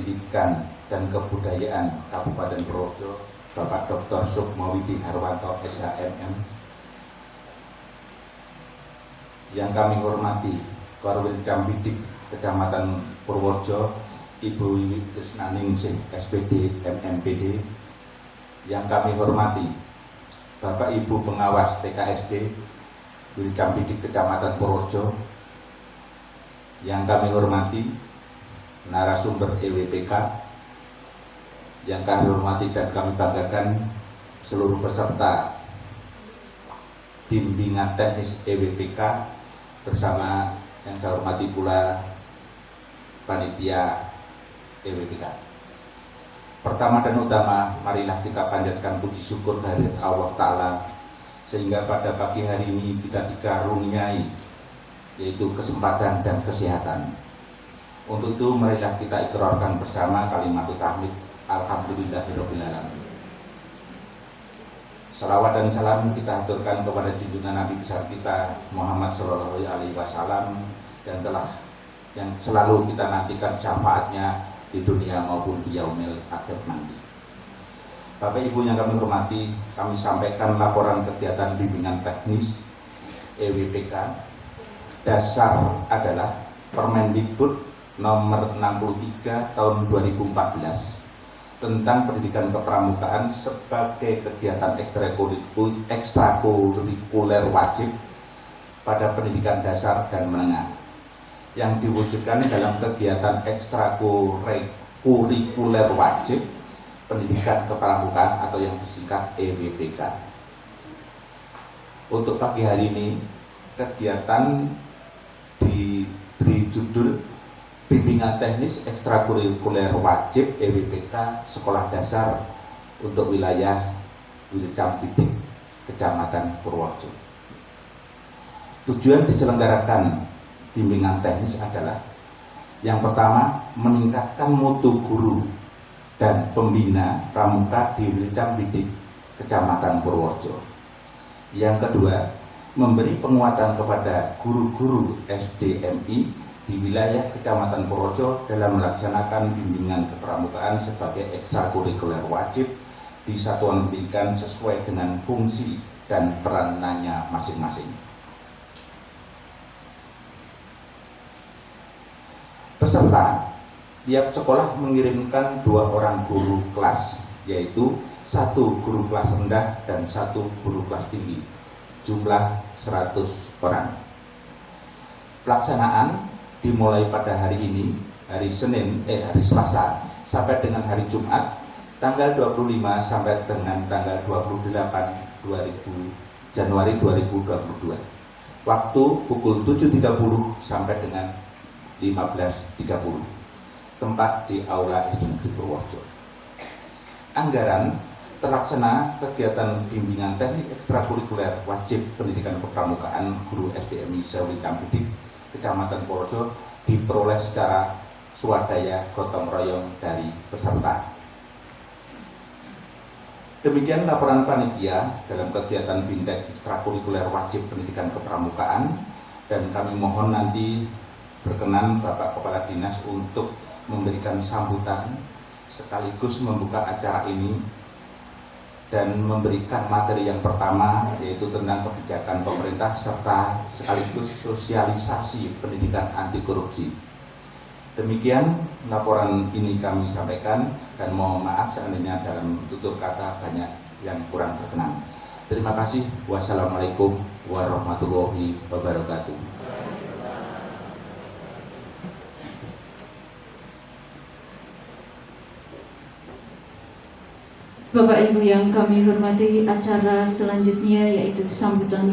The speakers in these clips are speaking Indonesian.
Pendidikan dan Kebudayaan Kabupaten Purworejo, Bapak Dr. Sukmawidi Harwanto SHMM. Yang kami hormati Korwil Cambidik Kecamatan Purworejo, Ibu Wiwi Krisnaningsih SPD MMPD. Yang kami hormati Bapak Ibu Pengawas TKSD Wil Cambidik Kecamatan Purworejo. Yang kami hormati narasumber EWPK. Yang kami hormati dan kami banggakan seluruh peserta bimbingan teknis EWPK bersama yang saya hormati pula panitia EWPK. Pertama dan utama, marilah kita panjatkan puji syukur dari Allah Ta'ala sehingga pada pagi hari ini kita dikaruniai yaitu kesempatan dan kesehatan. Untuk itu marilah kita ikrarkan bersama kalimat tahmid alhamdulillahirobbilalamin. Salawat dan salam kita aturkan kepada junjungan Nabi besar kita Muhammad Shallallahu Alaihi Wasallam yang selalu kita nantikan syafaatnya di dunia maupun di yaumil akhir nanti. Bapak Ibu yang kami hormati, kami sampaikan laporan kegiatan bimbingan teknis EWPK. Dasar adalah Permendikbud nomor 63 tahun 2014 tentang pendidikan kepramukaan sebagai kegiatan ekstrakurikuler wajib pada pendidikan dasar dan menengah yang diwujudkan dalam kegiatan ekstrakurikuler wajib pendidikan kepramukaan atau yang disingkat EWPK. Untuk pagi hari ini kegiatan diberi judul Bimbingan Teknis Ekstrakurikuler Wajib EWPK Sekolah Dasar untuk wilayah Wil Cambidik Kecamatan Purworejo. Tujuan diselenggarakan bimbingan teknis adalah yang pertama, meningkatkan mutu guru dan pembina pramuka di Wil Cambidik Kecamatan Purworejo. Yang kedua, memberi penguatan kepada guru-guru SDMI di wilayah Kecamatan Purworejo dalam melaksanakan bimbingan kepramukaan sebagai ekstrakurikuler wajib di satuan pendidikan sesuai dengan fungsi dan peranannya masing-masing. Peserta, tiap sekolah mengirimkan 2 orang guru kelas, yaitu 1 guru kelas rendah dan 1 guru kelas tinggi, jumlah 100 orang. Pelaksanaan dimulai pada hari ini, hari Selasa sampai dengan hari Jumat tanggal 25 sampai dengan tanggal 28 Januari 2022. Waktu pukul 7.30 sampai dengan 15.30. Tempat di Aula SD Negeri Purworejo. Anggaran terlaksana kegiatan bimbingan teknik ekstrakurikuler wajib pendidikan kepramukaan guru SDMI Wil Cambidik Kecamatan Purworejo diperoleh secara swadaya gotong royong dari peserta. Demikian laporan panitia dalam kegiatan BINTEK ekstrakurikuler wajib pendidikan kepramukaan, dan kami mohon nanti berkenan Bapak Kepala Dinas untuk memberikan sambutan sekaligus membuka acara ini dan memberikan materi yang pertama, yaitu tentang kebijakan pemerintah serta sekaligus sosialisasi pendidikan anti korupsi. Demikian laporan ini kami sampaikan, dan mohon maaf seandainya dalam tutur kata banyak yang kurang berkenan. Terima kasih. Wassalamualaikum warahmatullahi wabarakatuh. Bapak Ibu yang kami hormati, acara selanjutnya yaitu sambutan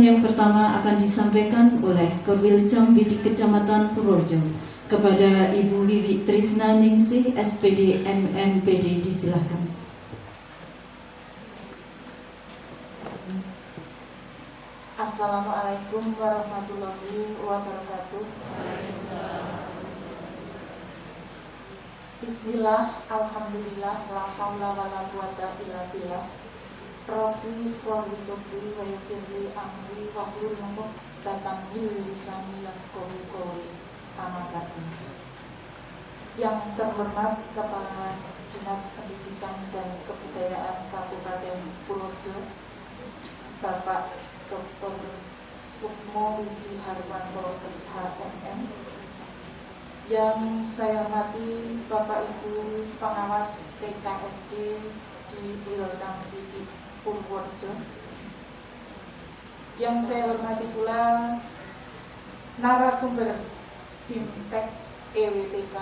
yang pertama akan disampaikan oleh Korwil Cambidik Kecamatan Purworejo kepada Ibu Wiwi Krisnaningsih SPD MMPD. Disilahkan. Assalamualaikum warahmatullahi wabarakatuh. Bismillah, alhamdulillah, la haula wala quwata illa billah. Rabbi wa'li sukri wa yassirli amri wa hlul 'uqdatam min lisani yafqahu qawli. Amma ba'du. Yang terhormat Kepala Dinas Pendidikan dan Kebudayaan Kabupaten Purworejo, Bapak Dr. Sukmo Widi Harwanto SHMM. Yang saya hormati Bapak Ibu pengawas TKSD di Wilcang Pidi Purworejo. Yang saya hormati pula narasumber BIMTEK EWPK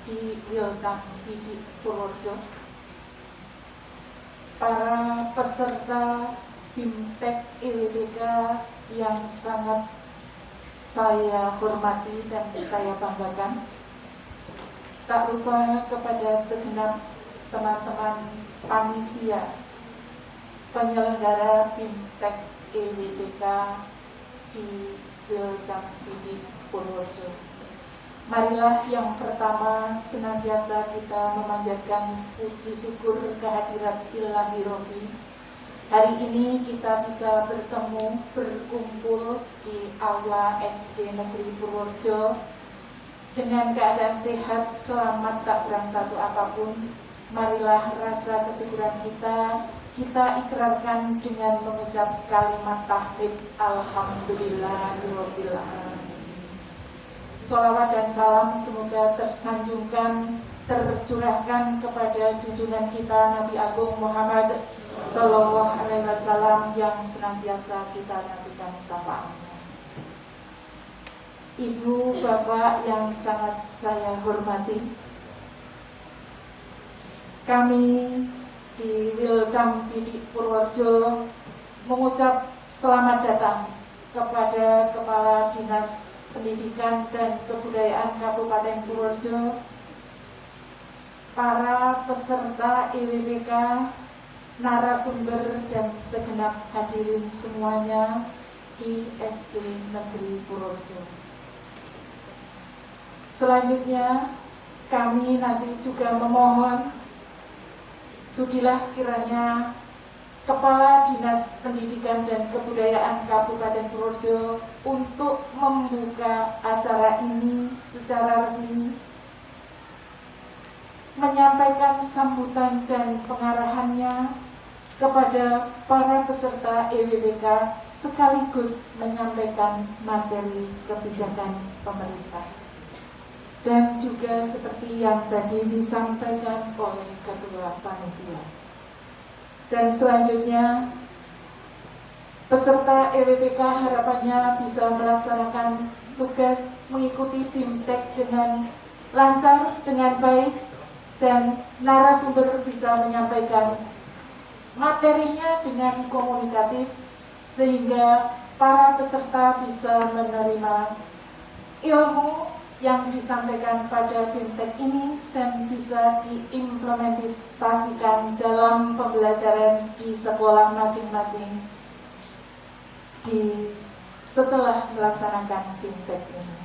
di Wilcang Pidi Purworejo, para peserta BIMTEK EWPK yang sangat saya hormati dan saya banggakan, tak lupa kepada segenap teman-teman panitia penyelenggara BIMTEK EWPK di Wilcang Pidi Purworejo. Marilah yang pertama senantiasa kita memanjatkan puji syukur kehadirat Ilahi Robbi. Hari ini kita bisa bertemu, berkumpul di Aula SD Negeri Purworejo dengan keadaan sehat, selamat, tak kurang satu apapun. Marilah rasa kesyukuran kita ikrarkan dengan mengucap kalimat tahmid Alhamdulillahirabbil alamin. Sholawat dan salam semoga tersanjungkan, tercurahkan kepada junjungan kita Nabi Agung Muhammad Sallallahu Alaihi Wasallam yang senantiasa kita nantikan syafaatnya. Ibu, Bapak yang sangat saya hormati, kami di Wilcang Pidi Purworejo mengucap selamat datang kepada Kepala Dinas Pendidikan dan Kebudayaan Kabupaten Purworejo, para peserta EWPK, narasumber dan segenap hadirin semuanya di SD Negeri Purworejo. Selanjutnya kami nanti juga memohon sudilah kiranya Kepala Dinas Pendidikan dan Kebudayaan Kabupaten Purworejo untuk membuka acara ini secara resmi, menyampaikan sambutan dan pengarahannya kepada para peserta EWPK sekaligus menyampaikan materi kebijakan pemerintah. Dan juga seperti yang tadi disampaikan oleh Ketua Panitia. Dan selanjutnya peserta EWPK harapannya bisa melaksanakan tugas mengikuti BIMTEK dengan lancar, dengan baik, dan narasumber bisa menyampaikan materinya dengan komunikatif sehingga para peserta bisa menerima ilmu yang disampaikan pada BIMTEK ini dan bisa diimplementasikan dalam pembelajaran di sekolah masing-masing setelah melaksanakan BIMTEK ini.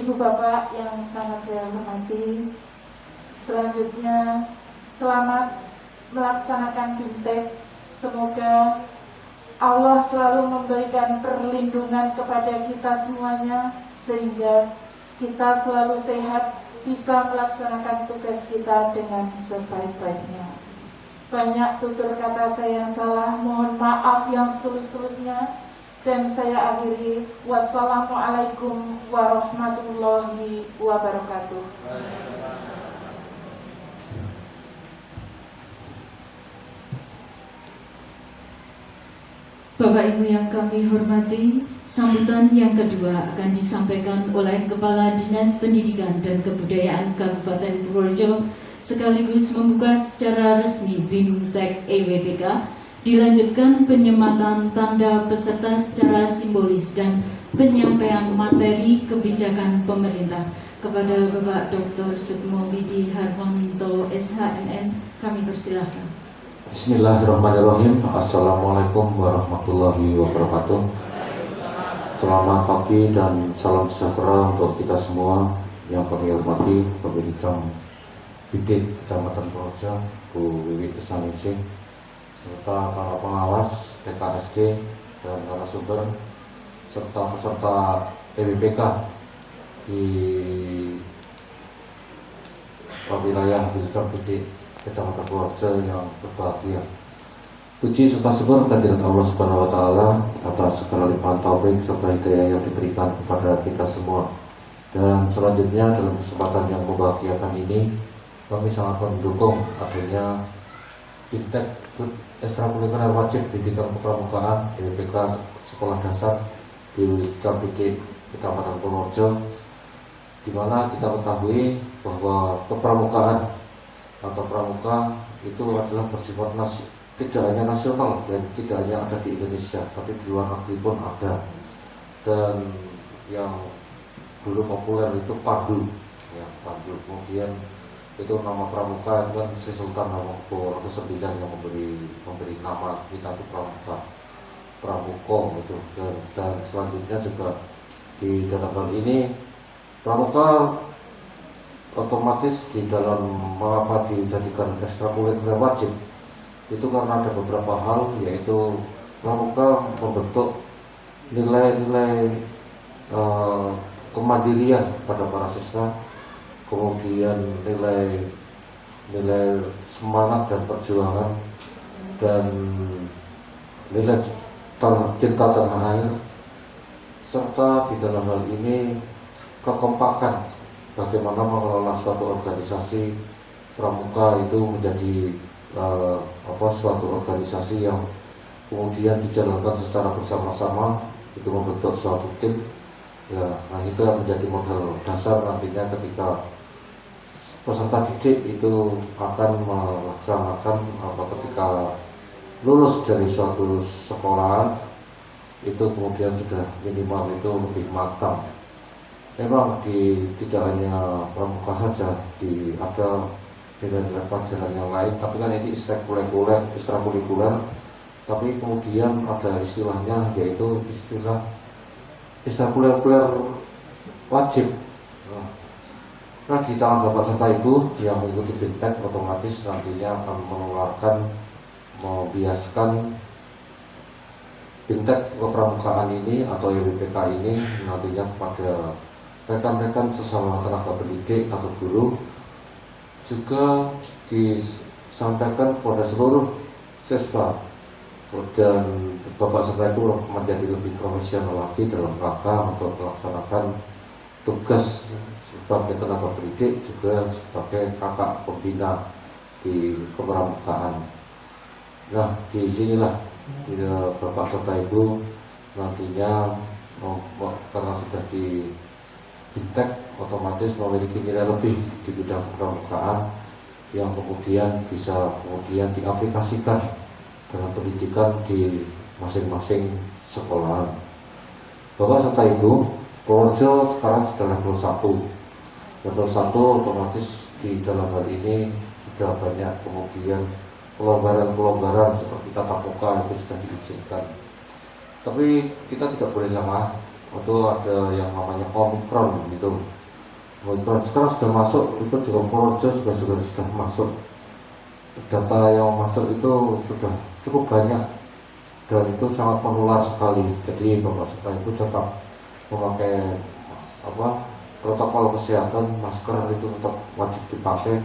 Ibu Bapak yang sangat saya hormati, selanjutnya selamat melaksanakan BIMTEK. Semoga Allah selalu memberikan perlindungan kepada kita semuanya sehingga kita selalu sehat, bisa melaksanakan tugas kita dengan sebaik-baiknya. Banyak tutur kata saya yang salah, mohon maaf yang setulus-tulusnya, dan saya akhiri, wassalamualaikum warahmatullahi wabarakatuh. Bapak Ibu yang kami hormati, sambutan yang kedua akan disampaikan oleh Kepala Dinas Pendidikan dan Kebudayaan Kabupaten Purworejo sekaligus membuka secara resmi BIMTEK EWPK, dilanjutkan penyematan tanda peserta secara simbolis dan penyampaian materi kebijakan pemerintah. Kepada Bapak Dr. Sukmo Widi Harwanto SHMM, kami persilahkan. Bismillahirrahmanirrahim. Assalamualaikum warahmatullahi wabarakatuh. Selamat pagi dan salam sejahtera untuk kita semua yang kami hormati Bapak Dicam Bidik Kecamatan Purworejo, Bu Wiwi Kesaningsih, serta para pengawas TKSD dan narasumber serta peserta EWPK di wilayah Wilujeng Bidik, Kecamatan Purworejo yang berbahagia. Puji serta syukur kehadirat Allah Subhanahu wa Ta'ala atas segala limpahan taufik serta hidayah yang diberikan kepada kita semua. Dan selanjutnya dalam kesempatan yang membahagiakan ini, kami sangat mendukung adanya Bintek ekstrakurikuler wajib pendidikan kepramukaan DPK Sekolah Dasar di Wilujeng Bidik, Kecamatan Purworejo, di mana kita ketahui bahwa kepramukaan atau pramuka itu adalah bersifat tidak hanya nasional dan tidak hanya ada di Indonesia, tapi di luar negeri pun ada. Dan yang dulu populer itu Pandu, ya, Pandu. Kemudian itu nama pramuka itu kan Sri Sultan Hamengkubuwono ke-9 yang memberi nama kita itu pramuka, pramuko gitu. Dan selanjutnya juga di dalam hal ini pramuka otomatis di dalam mengapa dijadikan ekstrakurikuler wajib itu karena ada beberapa hal, yaitu pramuka membentuk nilai-nilai kemandirian pada para siswa, kemudian nilai semangat dan perjuangan, dan nilai cinta tanah air, serta di dalam hal ini kekompakan bagaimana mengelola suatu organisasi pramuka itu menjadi suatu organisasi yang kemudian dijalankan secara bersama-sama, itu membentuk suatu tim. Ya, nah itu yang menjadi modal dasar nantinya ketika peserta didik itu akan melaksanakan ketika lulus dari suatu sekolahan itu kemudian sudah minimal itu lebih matang. Memang tidak hanya pramuka saja, ada nilai-nilai pelajaran yang lain, tapi kan ini ekstrakurikuler, tapi kemudian ada istilahnya, yaitu istilah ekstrakurikuler wajib. Nah, di tangan Bapak serta Ibu yang mengikuti Bintek otomatis nantinya akan menularkan, membiaskan Bintek kepramukaan ini atau YBPK ini nantinya kepada rekan-rekan sesama tenaga pendidik atau guru, juga disampaikan kepada seluruh siswa, dan Bapak serta Ibu menjadi lebih profesional lagi dalam rangka untuk melaksanakan tugas sebagai tenaga pendidik, juga sebagai kakak pembina di kepramukaan. Nah, di sinilah Bapak serta Ibu nantinya karena sudah di Bintek otomatis memiliki nilai lebih di bidang kepramukaan yang kemudian bisa diaplikasikan dalam pendidikan di masing-masing sekolah. Bapak serta Ibu, Purworejo sekarang sudah level 1. Level 1 otomatis di dalam hal ini sudah banyak kemudian pelonggaran seperti tatap muka itu sudah diizinkan. Tapi kita tidak boleh lengah. Itu ada yang namanya Omikron gitu. Omikron sekarang sudah masuk, itu juga Purworejo juga sudah masuk. Data yang masuk itu sudah cukup banyak dan itu sangat menular sekali. Jadi Bapak serta Ibu tetap memakai protokol kesehatan, masker itu tetap wajib dipakai.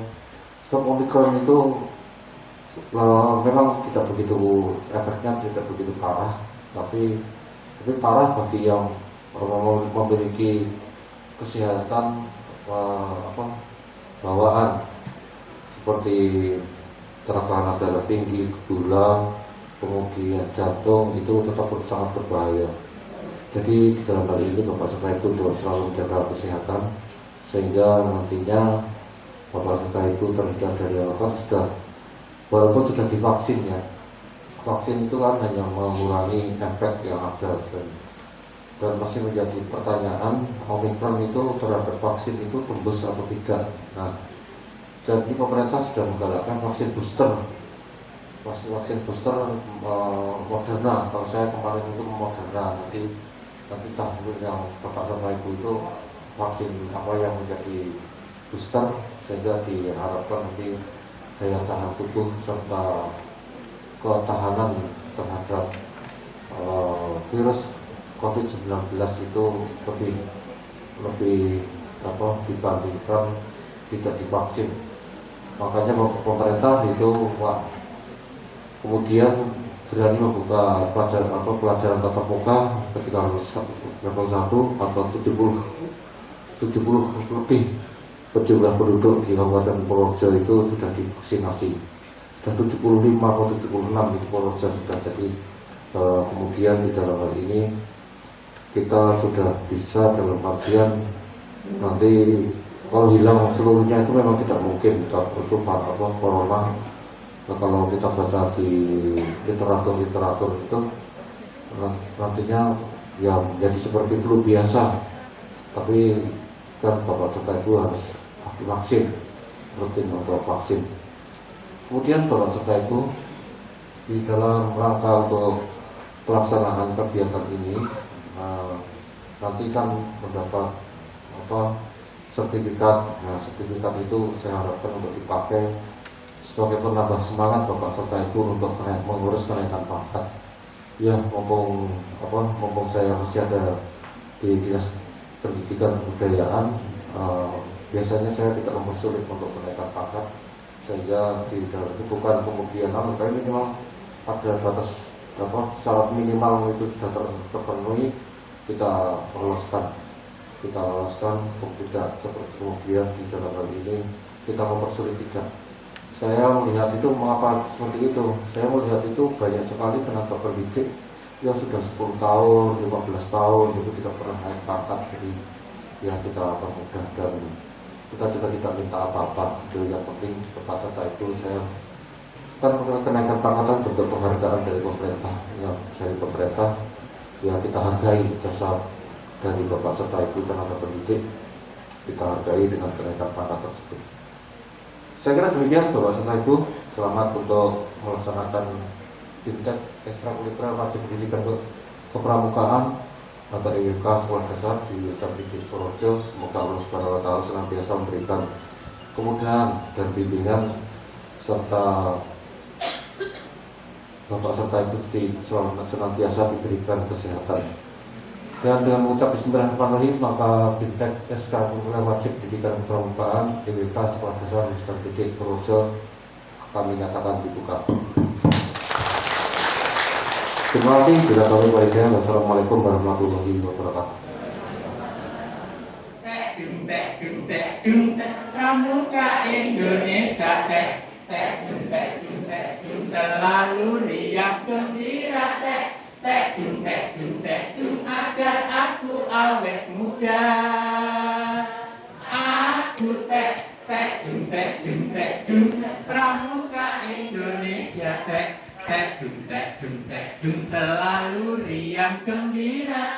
Sebab Omikron itu memang tidak begitu, efeknya tidak begitu parah, tapi parah bagi yang memiliki kesehatan bawaan seperti tekanan darah tinggi, gula, kemudian jantung, itu tetap sangat berbahaya. Jadi di dalam hal ini Bapak serta Ibu untuk selalu menjaga kesehatan, sehingga nantinya Bapak serta Ibu terhindar dari walaupun sudah divaksin ya. Vaksin itu kan hanya mengurangi efek yang ada, dan masih menjadi pertanyaan Omikron itu terhadap vaksin itu tembus atau tidak. Nah, jadi pemerintah sudah menggalakkan vaksin booster. Vaksin booster Moderna. Kalau saya kemarin itu Moderna, nanti tahun yang Bapak sama Ibu itu vaksin apa yang menjadi booster, sehingga diharapkan nanti daya tahan tubuh serta ketahanan terhadap virus COVID-19 itu lebih dibandingkan tidak divaksin. Makanya pemerintah itu kemudian berani membuka pelajaran tatap muka ketika level 1 atau 70 lebih jumlah penduduk di Kabupaten Purworejo itu sudah divaksinasi. Sudah 75 atau 76 di Purworejo sudah. Jadi kemudian di dalam hal ini kita sudah bisa dalam artian nanti kalau hilang seluruhnya itu memang tidak mungkin itu corona. Nah, kalau kita baca di literatur itu nantinya ya menjadi seperti flu biasa, tapi kan Bapak serta Ibu harus vaksin, rutin untuk vaksin. Kemudian Bapak serta Ibu di dalam rangka untuk pelaksanaan kegiatan ini nanti kan mendapat sertifikat. Nah, sertifikat itu saya harapkan untuk dipakai sebagai penambah semangat Bapak serta Ibu untuk mengurus kenaikan pangkat. Ya, mumpung saya masih ada di Dinas Pendidikan Kebudayaan, biasanya saya tidak mempersulit untuk kenaikan pangkat, sehingga itu bukan kemudian tapi minimal ada batas syarat minimal itu sudah terpenuhi, kita loloskan, tidak seperti kemudian di dalam hal ini kita mempersulit. Tidak. Saya melihat itu mengapa seperti itu. Saya melihat itu banyak sekali tenaga pendidik yang sudah 10 tahun, 15 tahun itu tidak pernah naik pangkat. Jadi ya kita permudah dan kita juga tidak minta apa-apa. Itu yang penting Bapak serta Ibu, saya kan kenaikan pangkatan bentuk penghargaan dari pemerintah. Ya, dari pemerintah ya kita hargai jasa dari Bapak serta Ibu tenaga pendidik, kita hargai dengan kenaikan pangkat tersebut. Saya kira demikian Bapak serta Ibu. Selamat untuk melaksanakan BIMTEK ekstrakurikuler wajib pendidikan kepramukaan atau EWK sekolah dasar di Wilayah Purworejo. Semoga Allah Subhanahu wa Ta'ala senantiasa memberikan kemudahan dan bimbingan serta Bapak serta Ibu senantiasa diberikan kesehatan. Dan dengan mengucap Bismillahirrahmanirrahim, maka BIMTEK ekstrakurikuler wajib pendidikan kepramukaan EWK sekolah dasar di Purworejo kami nyatakan dibuka. Terima kasih. Bila kami walidaya. Wassalamualaikum warahmatullahi wabarakatuh. Pramuka Indonesia selalu riang gembira agar aku awet muda. Aku Pramuka Indonesia selalu riang gembira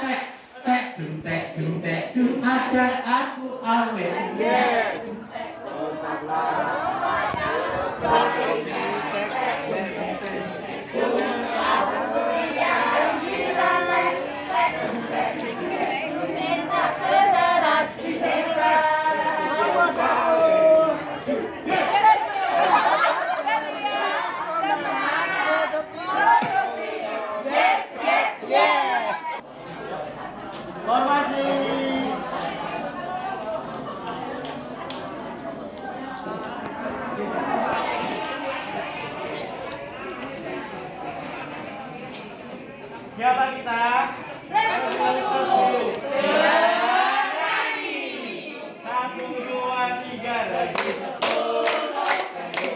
agar aku awet muda. Siapa kita? Berani. 1, 2, 3 lagi.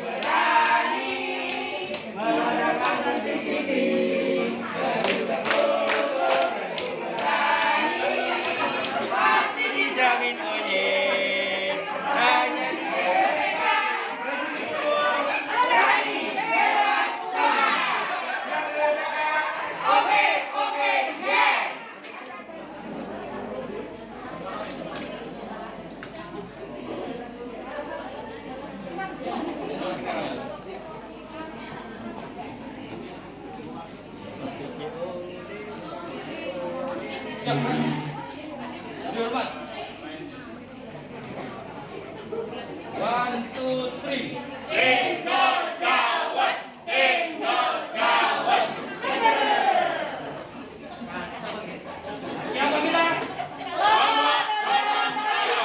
Berani. Menggunakan sisi. Pasti dijamin ojek. Hanya One, two, three. Cendol dawet. Siapa kita? Selamat datang saya.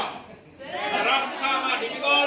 Bersama di sekolah.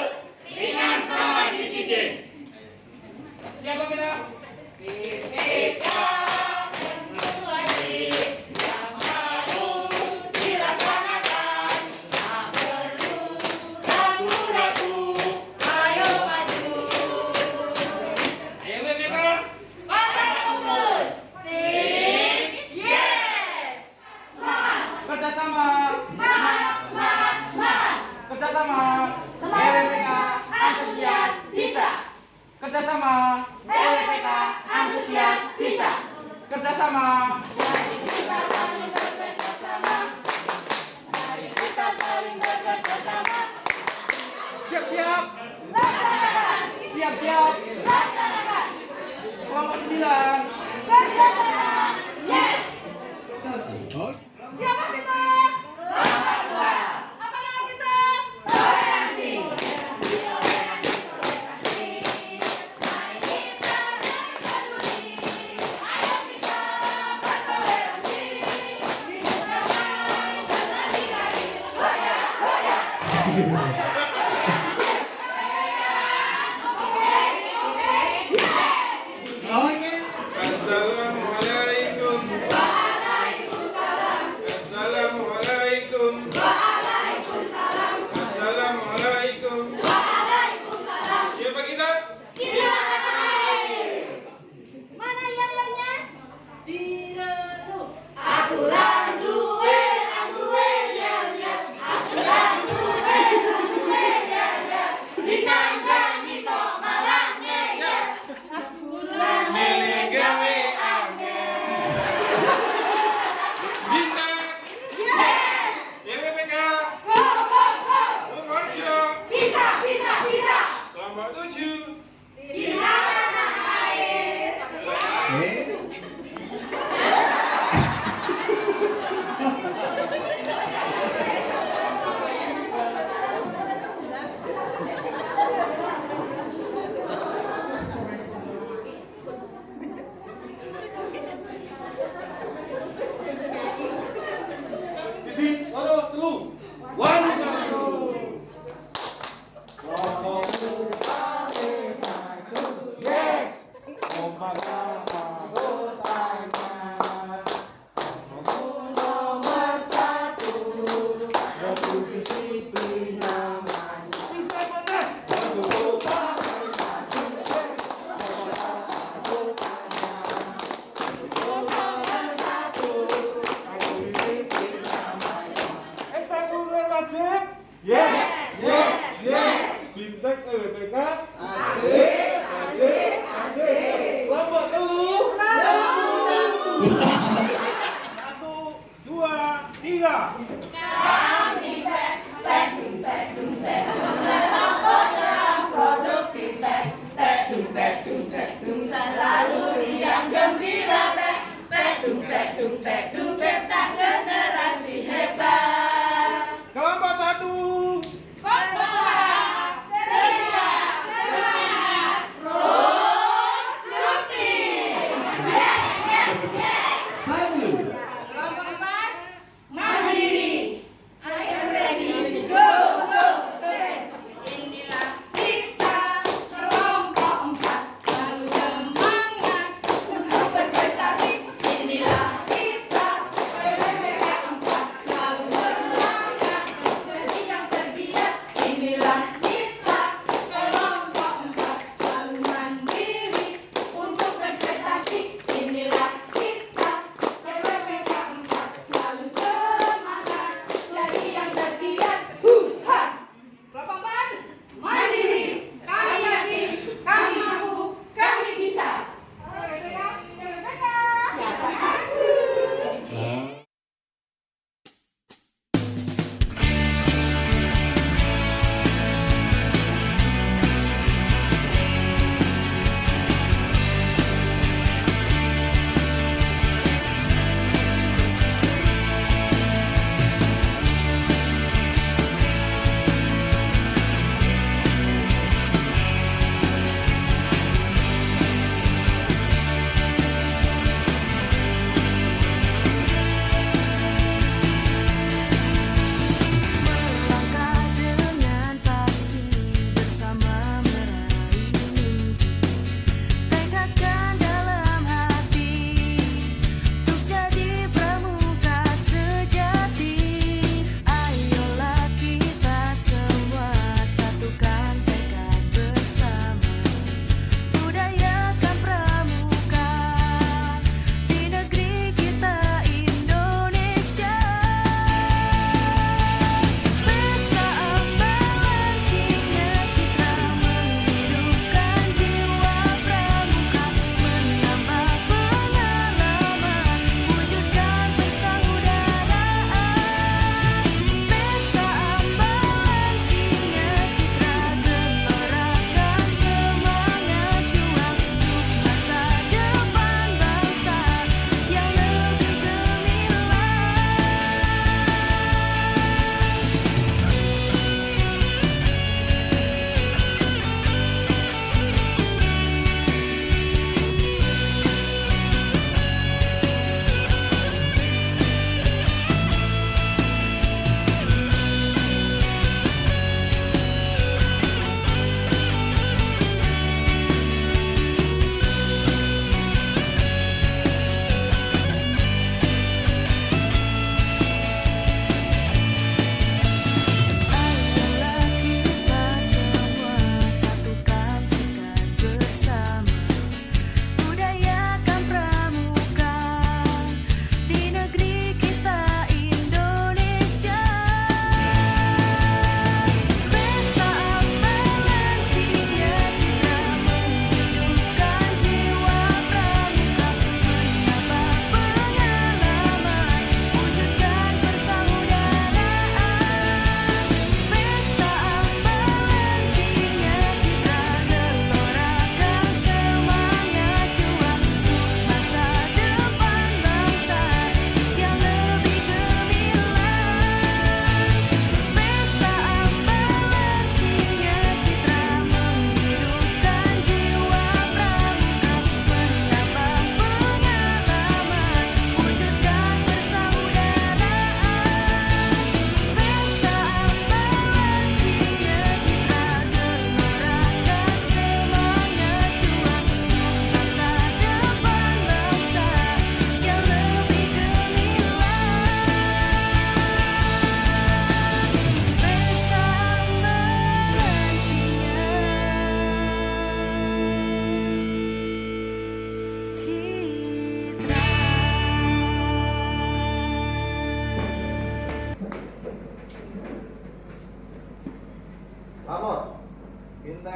Oke. Assalamualaikum. Waalaikumsalam. Assalamualaikum. Waalaikumsalam. Assalamualaikum. Waalaikumsalam. Siapa kita? Mana yayanya? Direnu. Aturan duwe, yel yel. Aturan duwe,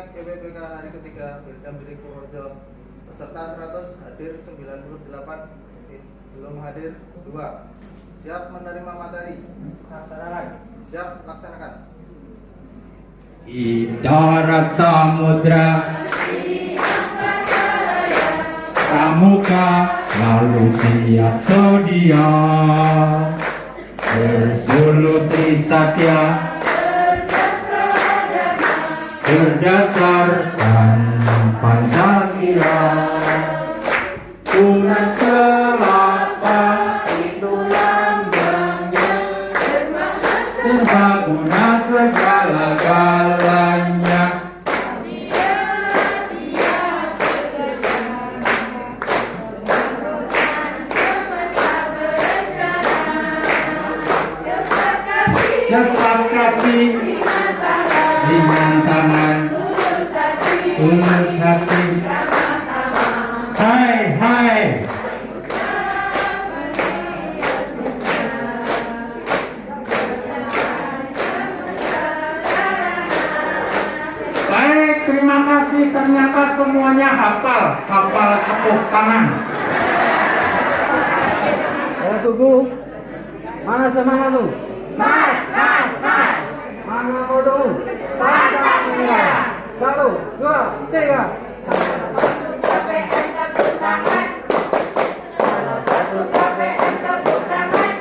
Bintek YPPK hari ketiga Wilcam Bidik Purworejo. Peserta 100, hadir 98, belum hadir 2. Siap menerima materi? Siap, laksanakan. Di darat samudra, pramuka lalu siap sedia, bersulut Trisatya berdasarkan Pancasila. Tunas selatan itu lambangnya, serbaguna segala-galanya. Cepat kaki, ringan tangan, tulus hati. Hai, hai. Baik, terima kasih. Ternyata semuanya hafal tepuk tangan. Ya Tugu, mana semangat lu? Smart, smart, smart. Mana bodoh? Pantang menyerah. 1, 2, 3. KPM tepuk tangan. Kalau masuk KPM tepuk tangan.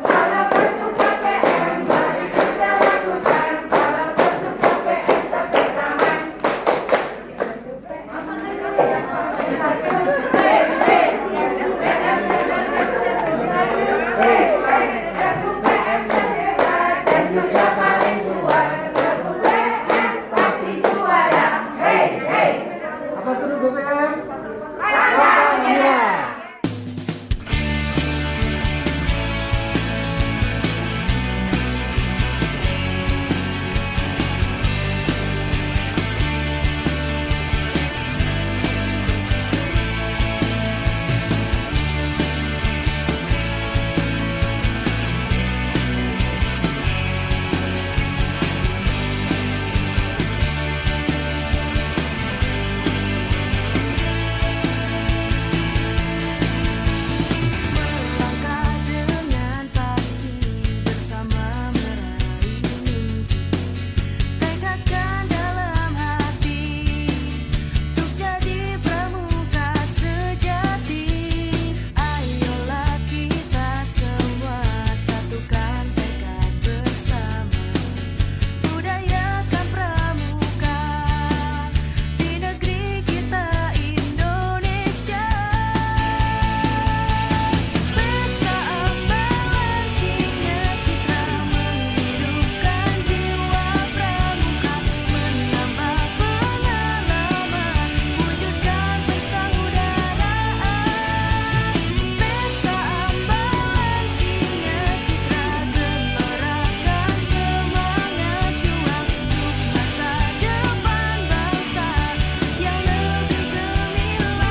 Kalau masuk KPM mari kita lakukan. Kalau masuk KPM tepuk tangan. Dan juga paling luas. Tepuk PM pasti juara. Hey, hey. Apa tuh BPM? Pantang menyerah. Melangkah dengan pasti bersama meraih mimpi, tekadkan dalam hati untuk jadi pramuka sejati. Ayolah kita semua satukan tekad bersama, budayakan pramuka di negeri kita Indonesia. Pesta ambalan singa citra menghidupkan jiwa pramuka, menambah pengalaman, wujudkan persaudaraan. Pesta ambalan singa citra gelorakan semangat juang untuk masa depan bangsa yang lebih gemilang.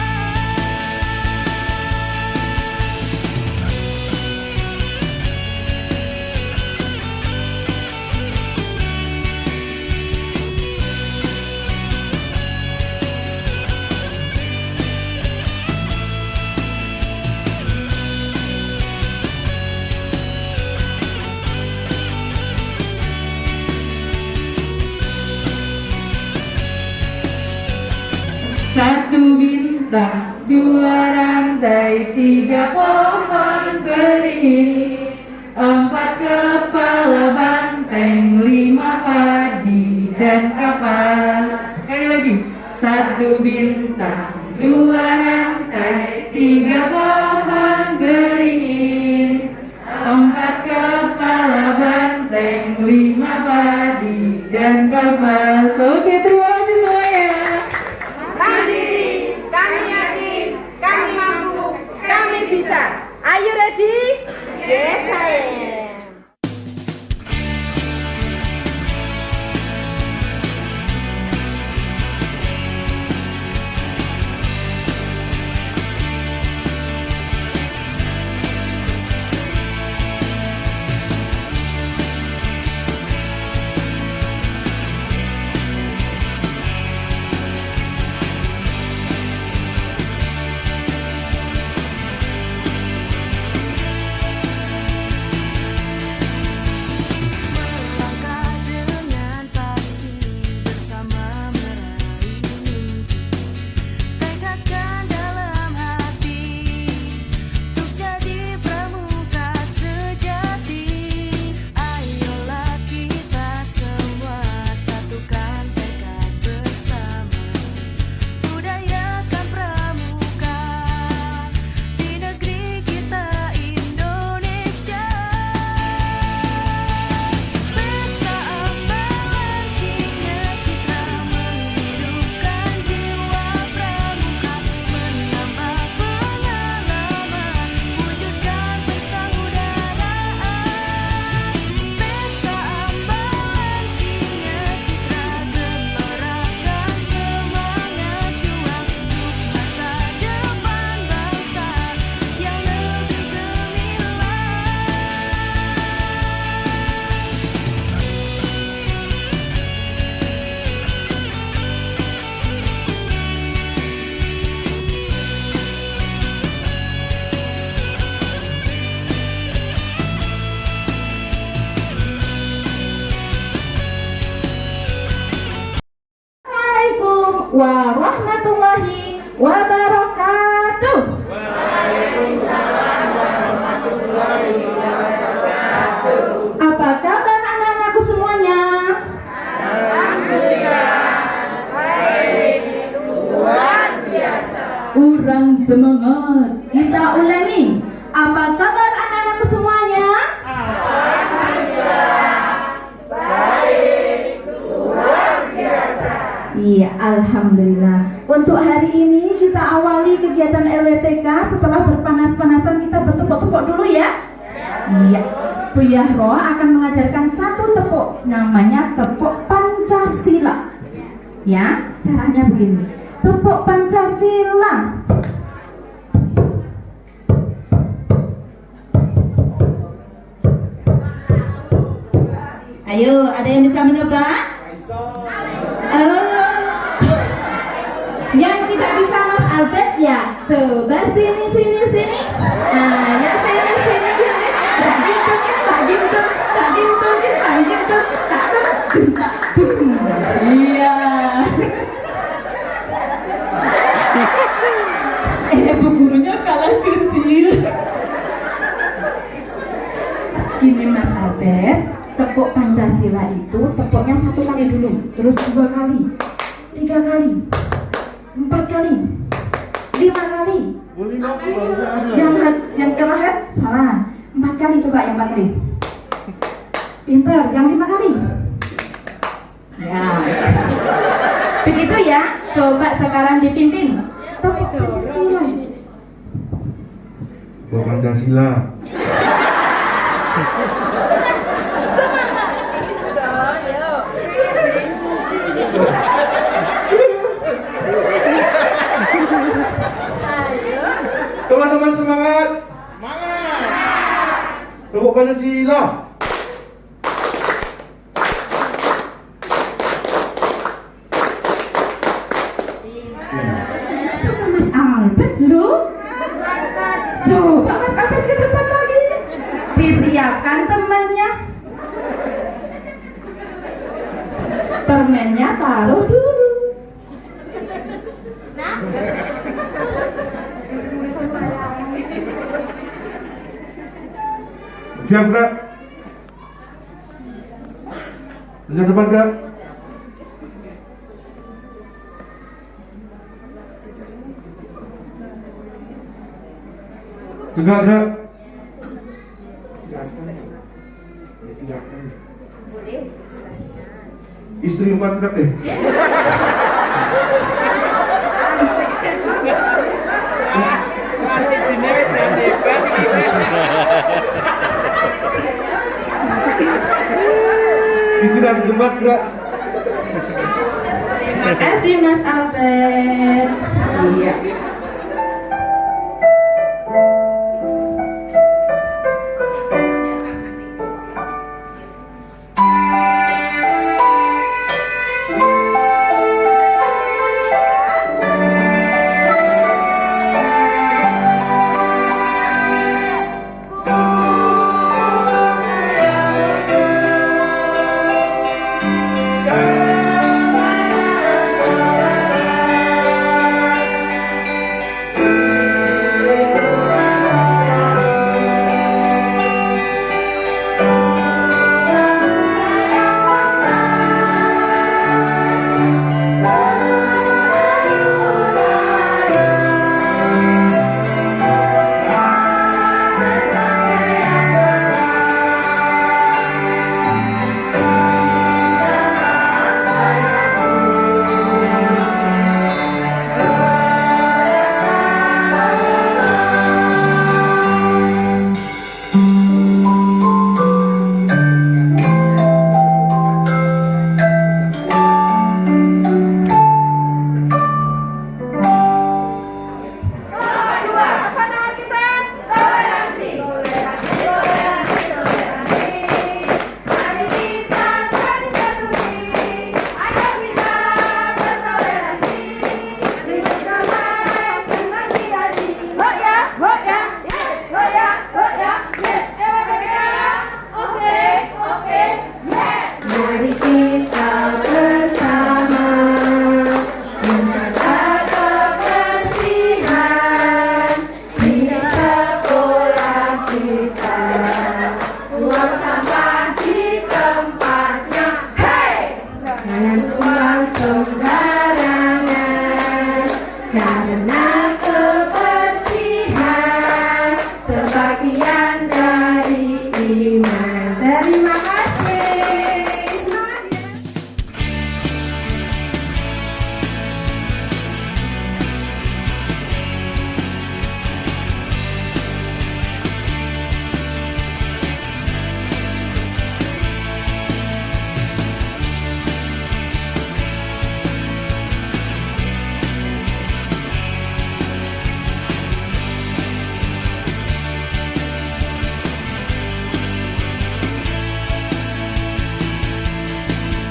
Satu bintang, dua rantai, tiga pohon beringin, 4 kepala banteng, 5 padi dan kapas. Sekali lagi. Satu bintang, dua rantai, 3 pohon beringin, 4 kepala banteng, 5 padi dan kapas. Oke, terima kasih semuanya. Mandiri, kami yakin, kami mampu, kami bisa. Are you ready? Yes, I am. warahmatullahi wabarakatuh. Apa kabar anak-anakku semuanya? Kurang semangat. Kita ulangi. Apa kabar anak-anakku semuanya? Iya, alhamdulillah. Untuk hari ini kita awali kegiatan LWPK. Setelah berpanas-panasan kita bertepuk-tepuk dulu ya. Iya. Bu Yahro akan mengajarkan satu tepuk, namanya tepuk Pancasila. Ya, caranya begini. Tepuk Pancasila. Ayo, ada yang bisa menebak? Yang tidak bisa Mas Albert ya, coba sini. Nah, ya sini. Tak gitu. Iya. Bu gurunya kalah kecil. Gini Mas Albert, tepuk Pancasila itu tepuknya 1 kali dulu, terus 2 kali, 3 kali, 4 kali, 5 kali. Yang terakhir salah. 4 kali, coba yang 4 kali. Pinter, yang 5 kali. Ya. Begitu ya. Coba sekarang dipimpin. Tepuk Pancasila. Pancasila. Teman-teman semangat. Tepuk Pancasila. Suka Mas Albert loh. Coba Mas Albert ke depan lagi. Disiapkan temannya. Permennya taruh dulu. Siap Kak? Yang depan Kak? Tegak Kak? Istri 4 Kak deh. Istirahat di tempat Kak. Terima kasih Mas Albert. Iya. Buang sampah di tempatnya. Hey! Jangan buang sembarangan, karena kebersihan sebagian dari iman. Terima kasih. Semangat ya.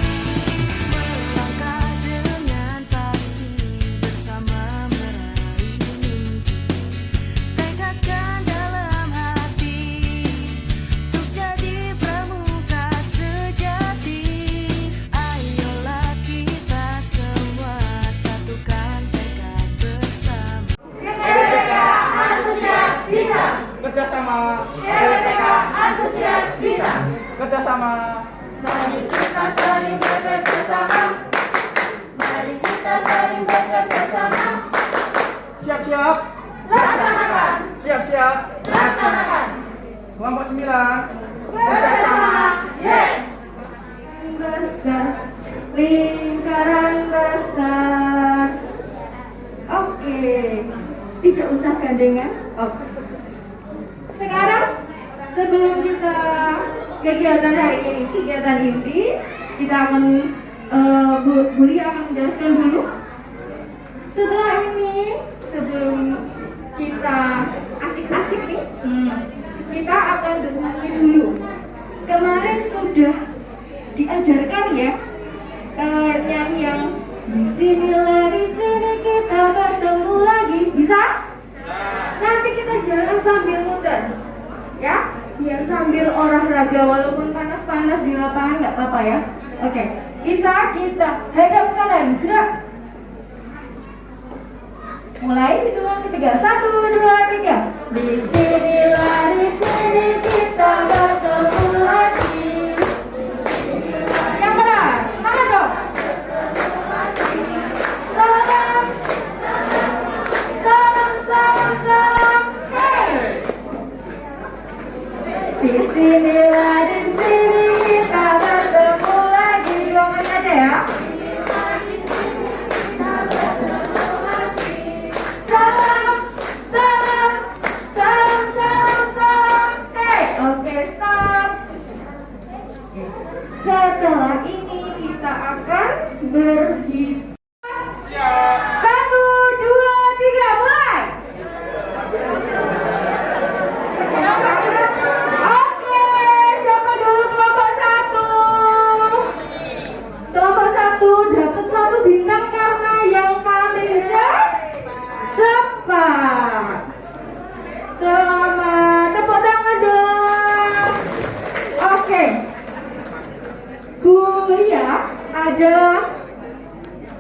Melangkah dengan pasti bersama meraih mimpi, tekadkan dalam hati untuk jadi pramuka sejati. Ayolah kita semua satukan tekad bersama. LPK antusias bisa. Kerjasama. LPK antusias bisa. Kerjasama. Mari kita saling bekerja sama. Mari kita saling bekerja sama. Siap-siap. Laksanakan. Siap-siap. Laksanakan. Kelompok 9. Bersama. Yes. Besar. Lingkaran besar. Oke. Tidak usah gandengan. Oke. Sekarang sebelum kita kegiatan hari ini, kegiatan inti, kita akan Bu Lia akan menjelaskan dulu. Setelah ini, sebelum kita asik-asik nih, kita akan bernyanyi dulu. Kemarin sudah diajarkan ya nyanyi yang di sini kita bertemu lagi, bisa? Nanti kita jalan sambil muter, ya, biar sambil olahraga walaupun panas-panas di lapangan nggak apa-apa ya. Oke, bisa kita hadap kanan, gerak. Mulai hitungan ketiga, 1, 2, 3. Di sini kita bertemu lagi. Yang keras, semangat dong. Salam, salam, salam, salam, hey. Di sini kita bertemu lagi. Pokoknya aja ya. Salam, salam, salam, salam, salam, hey. Oke, stop. Setelah ini kita akan berhitung. 1, 2, 3, mulai. Oke, siapa dulu kelompok 1? Kelompok 1 dapat 1 bintang karena yang paling cepat. Selamat, tepuk tangan dong. Oke, Bu Lia ada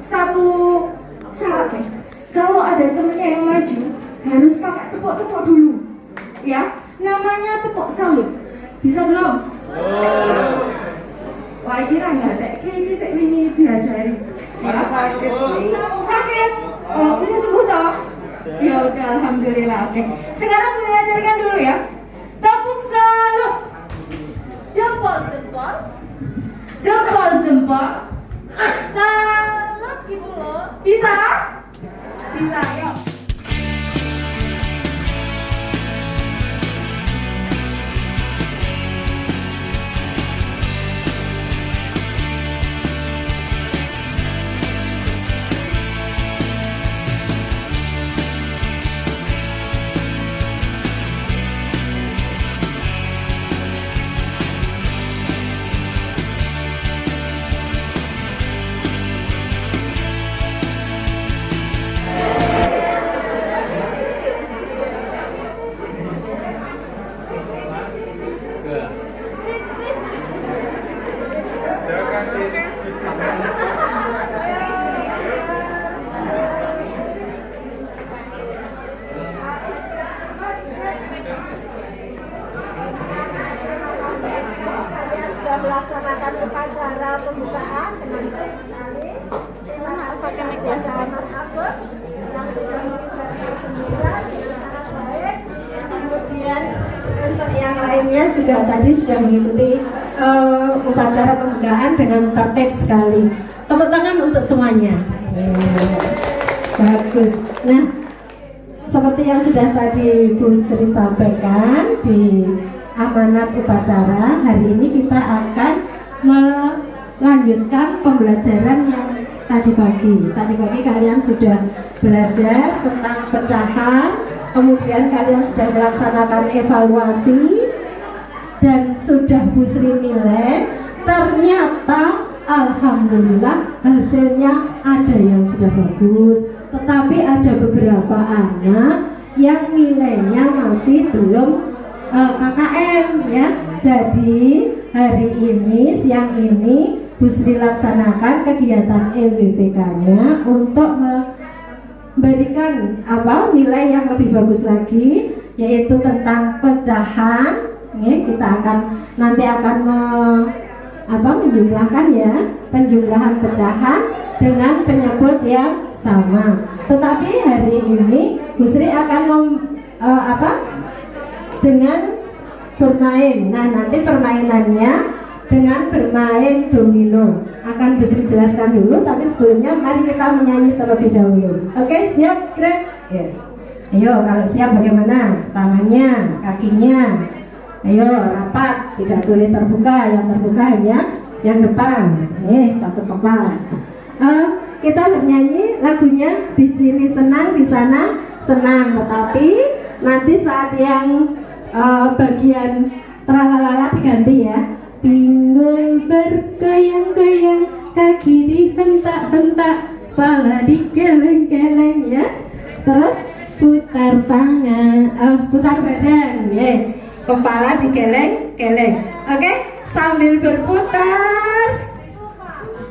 satu syarat nih. Kalau ada temennya yang maju harus pakai tepuk-tepuk dulu, ya. Namanya tepuk salut. Bisa belum? Wah, kira nggak ada. Kayaknya saya ini diajari. Ya. Sakit. Oh, bisa sembuh toh? Ya udah, alhamdulillah. Oke. Sekarang kita ajarkan dulu ya. Tepuk salut. Jempol-jempol. Jempol-jempol. Salut gitu loh. Bisa? Bisa, yuk. melaksanakan upacara pembukaan dengan baik sekali. Terima kasih kepada Mas Agus yang sudah memberikan gembira dengan sangat baik. Kemudian untuk yang lainnya juga tadi sudah mengikuti upacara pembukaan dengan tertib sekali. Tepuk tangan untuk semuanya. Bagus. Nah, seperti yang sudah tadi Bu Sri sampaikan di amanat upacara, hari ini kita akan melanjutkan pembelajaran yang tadi pagi. Tadi pagi kalian sudah belajar tentang pecahan, kemudian kalian sudah melaksanakan evaluasi dan sudah Bu Sri nilai. Ternyata alhamdulillah hasilnya ada yang sudah bagus, tetapi ada beberapa anak yang nilainya masih belum KKM ya. Jadi hari ini, siang ini Bu Sri laksanakan kegiatan EWPK-nya untuk memberikan nilai yang lebih bagus lagi, yaitu tentang pecahan. Kita nanti akan menjumlahkan ya, penjumlahan pecahan dengan penyebut yang sama. Tetapi hari ini Bu Sri akan dengan bermain. Nah, nanti permainannya dengan bermain domino. Akan Bu Sri jelaskan dulu, tapi sebelumnya mari kita menyanyi terlebih dahulu. Oke, siap, Greg? Ya. Ayo, kalau siap bagaimana? Tangannya, kakinya. Ayo, rapat, tidak boleh terbuka. Yang terbuka hanya yang depan. Satu kepala. Kita bernyanyi lagunya di sini senang, di sana senang. Tetapi nanti saat yang bagian tralalala diganti ya. Pinggul bergoyang-goyang, kaki dihentak-hentak, kepala digeleng-geleng ya. Terus putar tangan, putar badan ya. Kepala digeleng-geleng. Oke, sambil berputar.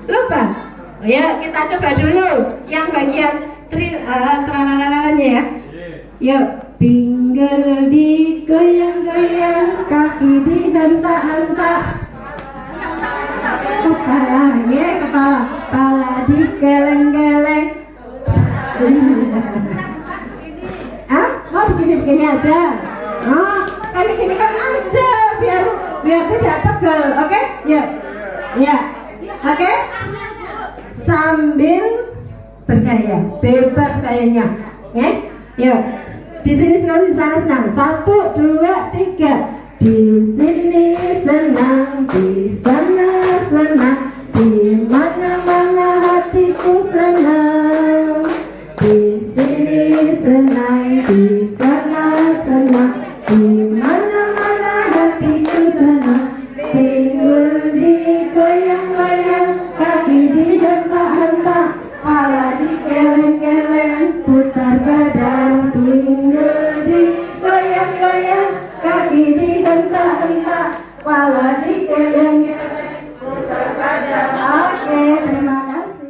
Lupa? Ya, kita coba dulu yang bagian tralalalanya ya. Yuk, pinggul digoyang-goyang, kaki dihentak-hentak, kepala digeleng-geleng. Mau begini-begini aja. Kali gini kan aja biar tidak pegel, oke? Yuk, ya, oke? Sambil bergaya, bebas gayanya, ya? Yuk, di sini senang, di sana senang. 1, 2, 3. Di sini senang, di sana senang, di mana-mana hatiku senang. Di sini senang, di sana senang, di mana-mana hatiku senang. Pinggul digoyang-goyang, kaki dihentak-hentak, kepala digeleng-geleng, putar badan. Pinggul digoyang-goyang, kaki dihentak-hentak, kepala digeleng-geleng, putar badan. Oke, terima kasih.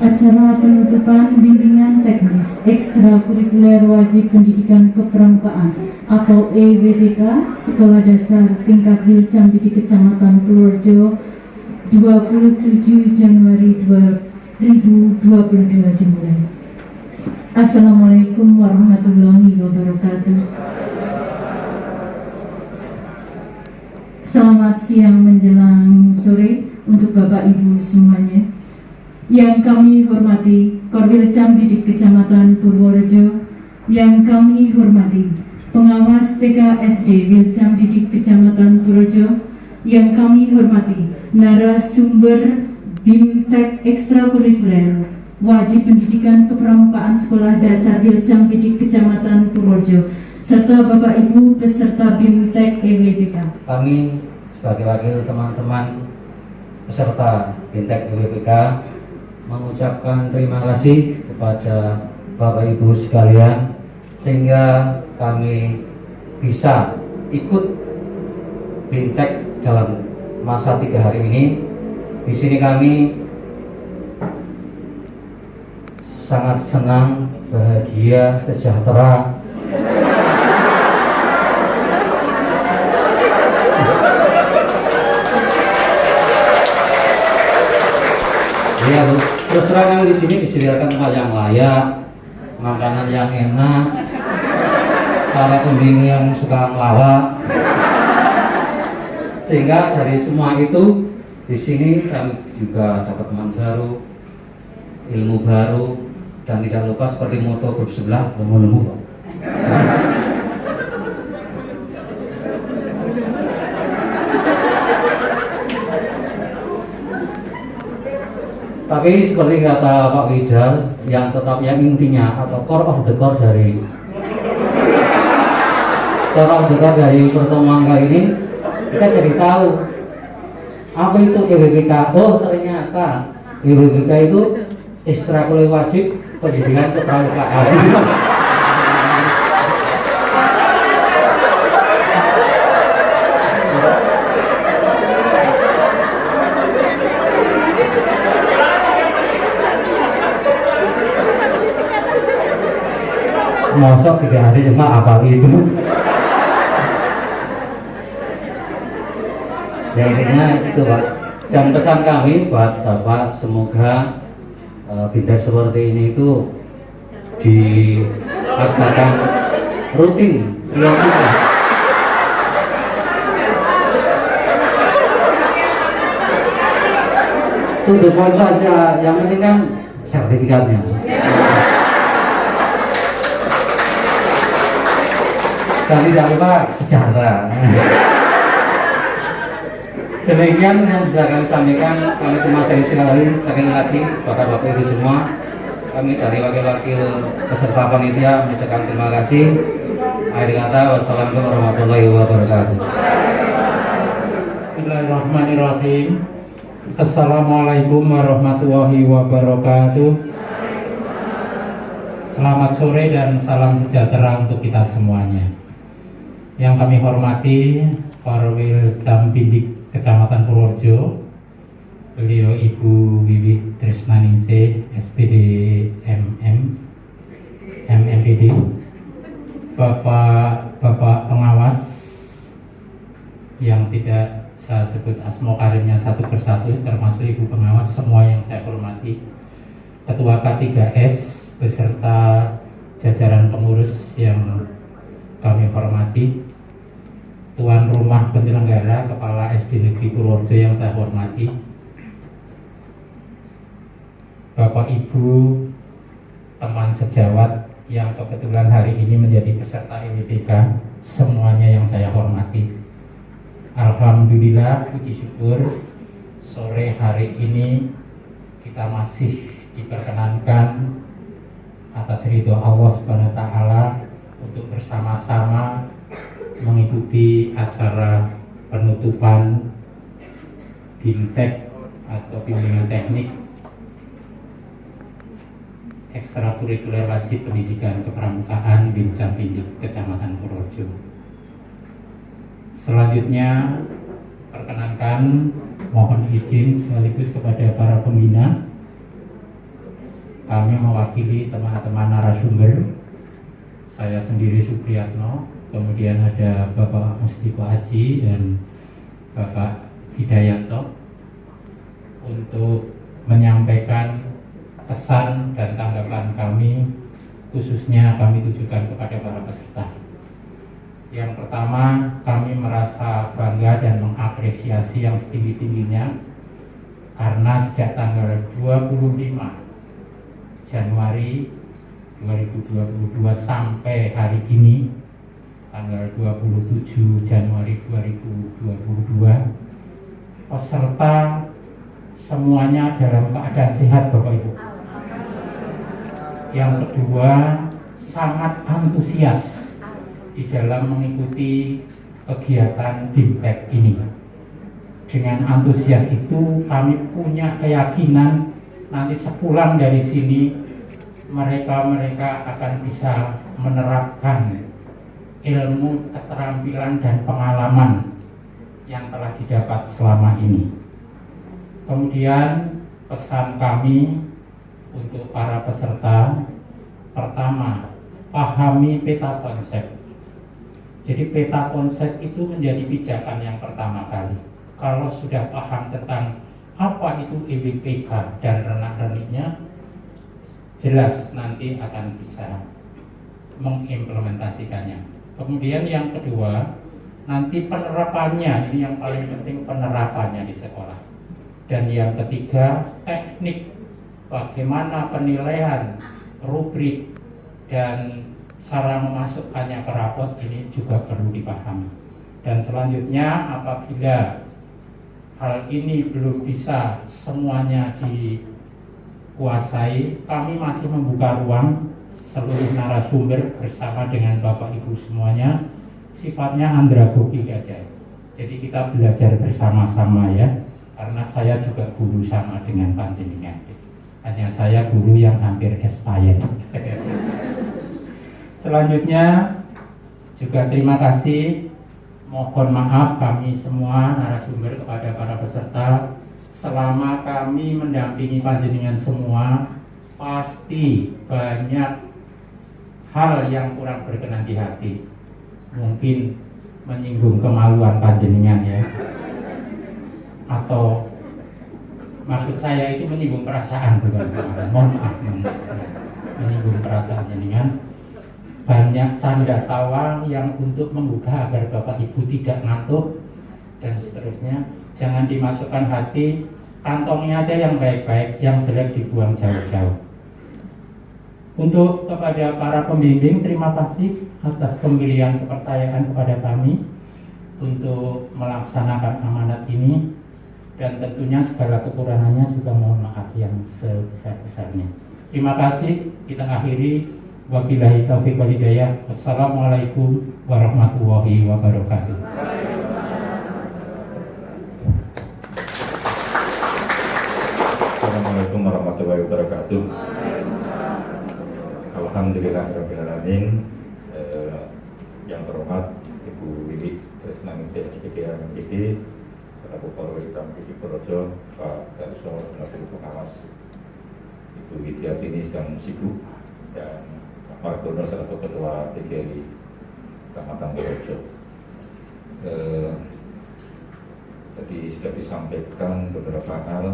Acara penutupan bimbingan teknis ekstrakurikuler wajib pendidikan kepramukaan atau EWPK Sekolah Dasar Tingkat Wilcambi di Kecamatan Purworejo 27 Januari 2022 dimulai. Assalamualaikum warahmatullahi wabarakatuh. Selamat siang menjelang sore untuk Bapak Ibu semuanya. Yang kami hormati Korwil Cambidik Kecamatan Purworejo, yang kami hormati pengawas TK SD Wilcambidik Kecamatan Purworejo, yang kami hormati narasumber BIMTEK ekstrakurikuler wajib pendidikan kepramukaan Sekolah Dasar Wilcambidik Kecamatan Purworejo, serta Bapak Ibu peserta BIMTEK EWPK. Kami sebagai wakil teman-teman peserta BIMTEK EWPK mengucapkan terima kasih kepada Bapak Ibu sekalian sehingga kami bisa ikut BIMTEK dalam masa 3 hari ini. Di sini kami sangat senang, bahagia, sejahtera. Ya, terus terang di sini disediakan tempat yang layak, makanan yang enak, para pembimbing yang suka melawak. Sehingga dari semua itu di sini kami juga dapat teman baru, ilmu baru, dan tidak lupa seperti moto grup sebelah, nemu-nemu. Tapi seperti kata Pak Widal, yang intinya atau core of the core dari pertemuan kali ini, kita jadi tahu apa itu EWPK. Oh, ternyata EWPK itu ekstrakurikuler wajib pendidikan kepramukaan. Mosok 3 hari cuma apa itu? Ya intinya itu Pak. Dan pesan kami buat Bapak, semoga BIMTEK seperti ini itu dilaksanakan rutin tiap minggu. To the point saja, yang penting kan sertifikatnya. Dan tidak lupa sejarah. Demikian yang bisa kami sampaikan. Kami terima kasih sekali lagi Bapak-Bapak Ibu semua. Kami dari wakil-wakil peserta panitia mengucapkan terima kasih. Akhir kata, wassalamualaikum warahmatullahi wabarakatuh. Bismillahirrahmanirrahim. Assalamualaikum warahmatullahi wabarakatuh. Selamat sore dan salam sejahtera untuk kita semuanya. Yang kami hormati Korwil Cambidik Kecamatan Purworejo, beliau Ibu Wiwih Trisnaningsih SPD MMPD, Bapak pengawas yang tidak saya sebut asma karirnya satu persatu, termasuk Ibu pengawas semua yang saya hormati, Ketua K3S beserta jajaran pengurus yang kami hormati, tuan rumah penyelenggara, Kepala SD Negeri Purworejo yang saya hormati, Bapak Ibu teman sejawat yang kebetulan hari ini menjadi peserta EWPK, semuanya yang saya hormati. Alhamdulillah, puji syukur, sore hari ini kita masih diperkenankan atas ridho Allah Subhanahu wa Ta'ala untuk bersama-sama mengikuti acara penutupan BIMTEK atau bimbingan teknik ekstrakurikuler wajib pendidikan kepramukaan Wilcambidik Kecamatan Purworejo. Selanjutnya perkenankan mohon izin sekaligus kepada para pembina. Kami mewakili teman-teman narasumber. Saya sendiri Supriyatno, kemudian ada Bapak Mustiko Haji dan Bapak Hidayanto untuk menyampaikan pesan dan tanggapan kami, khususnya kami tujukan kepada para peserta. Yang pertama, kami merasa bangga dan mengapresiasi yang setinggi-tingginya karena sejak tanggal 25 Januari 2022 sampai hari ini tanggal 27 Januari 2022 peserta semuanya dalam keadaan sehat, Bapak Ibu. Yang kedua, sangat antusias di dalam mengikuti kegiatan BIMTEK ini. Dengan antusias itu kami punya keyakinan nanti sepulang dari sini mereka akan bisa menerapkan ilmu, keterampilan dan pengalaman yang telah didapat selama ini. Kemudian pesan kami untuk para peserta, pertama, pahami peta konsep. Jadi peta konsep itu menjadi pijakan yang pertama kali. Kalau sudah paham tentang apa itu EBPK dan renak-reniknya, jelas nanti akan bisa mengimplementasikannya. Kemudian yang kedua, nanti penerapannya, ini yang paling penting, penerapannya di sekolah. Dan yang ketiga, teknik bagaimana penilaian, rubrik, dan cara memasukkannya ke rapot ini juga perlu dipahami. Dan selanjutnya, apabila hal ini belum bisa semuanya dikuasai, kami masih membuka ruang seluruh narasumber bersama dengan Bapak Ibu semuanya, sifatnya andragogi saja. Jadi kita belajar bersama-sama ya, karena saya juga guru sama dengan panjenengan. Hanya saya guru yang hampir expired. Selanjutnya juga terima kasih, mohon maaf kami semua narasumber kepada para peserta. Selama kami mendampingi panjenengan semua, pasti banyak hal yang kurang berkenan di hati, mungkin menyinggung kemaluan panjenengan ya, atau maksud saya itu menyinggung perasaan, bukan kemaluan, mohon maaf, menyinggung perasaan panjenengan. Banyak canda tawa yang untuk menggugah agar Bapak Ibu tidak ngantuk dan seterusnya. Jangan dimasukkan hati, kantongnya aja yang baik-baik, yang jelek dibuang jauh-jauh. Untuk kepada para pembimbing, terima kasih atas pemberian kepercayaan kepada kami untuk melaksanakan amanat ini, dan tentunya segala kekurangannya juga mohon maaf yang sebesar-besarnya. Terima kasih, kita akhiri. Wabillahi taufiq wal hidayah. Wassalamualaikum warahmatullahi wabarakatuh. Assalamualaikum warahmatullahi wabarakatuh. Alhamdulillahirabbil alamin. Yang terhormat Ibu Wiwi Tresnaningsih SPDA MPD, Bapak Polri Kampidi Purworejo, Pak Darso selaku pengawas, Ibu Widyatini sedang sibuk, dan Pak Margono selaku Ketua TGRI Kecamatan Purworejo. Tadi sudah disampaikan beberapa hal,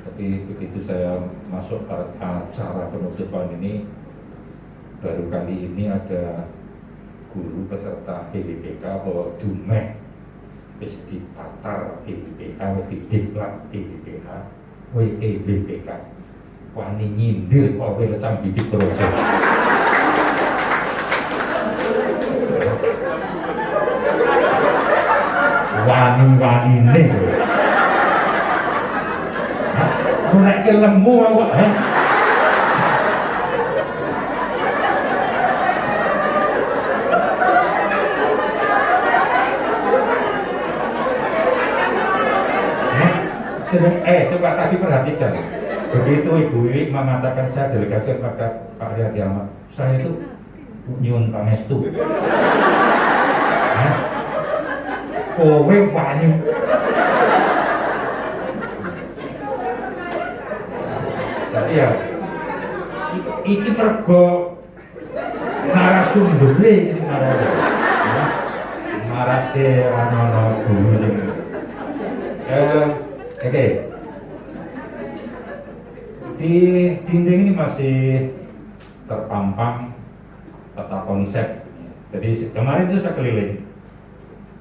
tapi begitu saya masuk ke acara penutupan ini, baru kali ini ada guru peserta EBPK bahwa dumeh wis ditatar EBPK, wis dideklar EBPK, WEBPK. Wani nyindir kok kowe lecang bidik Purworejo. Wani-wanine lho. Nek lembu awak coba kasih perhatikan. Begitu Ibu Wiwi mengatakan saya delegasi kepada Pak Riyadi Ahmad, saya itu nyuwun pangestu. Kowe wani ya iki mergo narasumber iki marake ana guru. Oke. Di dinding ini masih terpampang peta konsep. Jadi kemarin itu saya keliling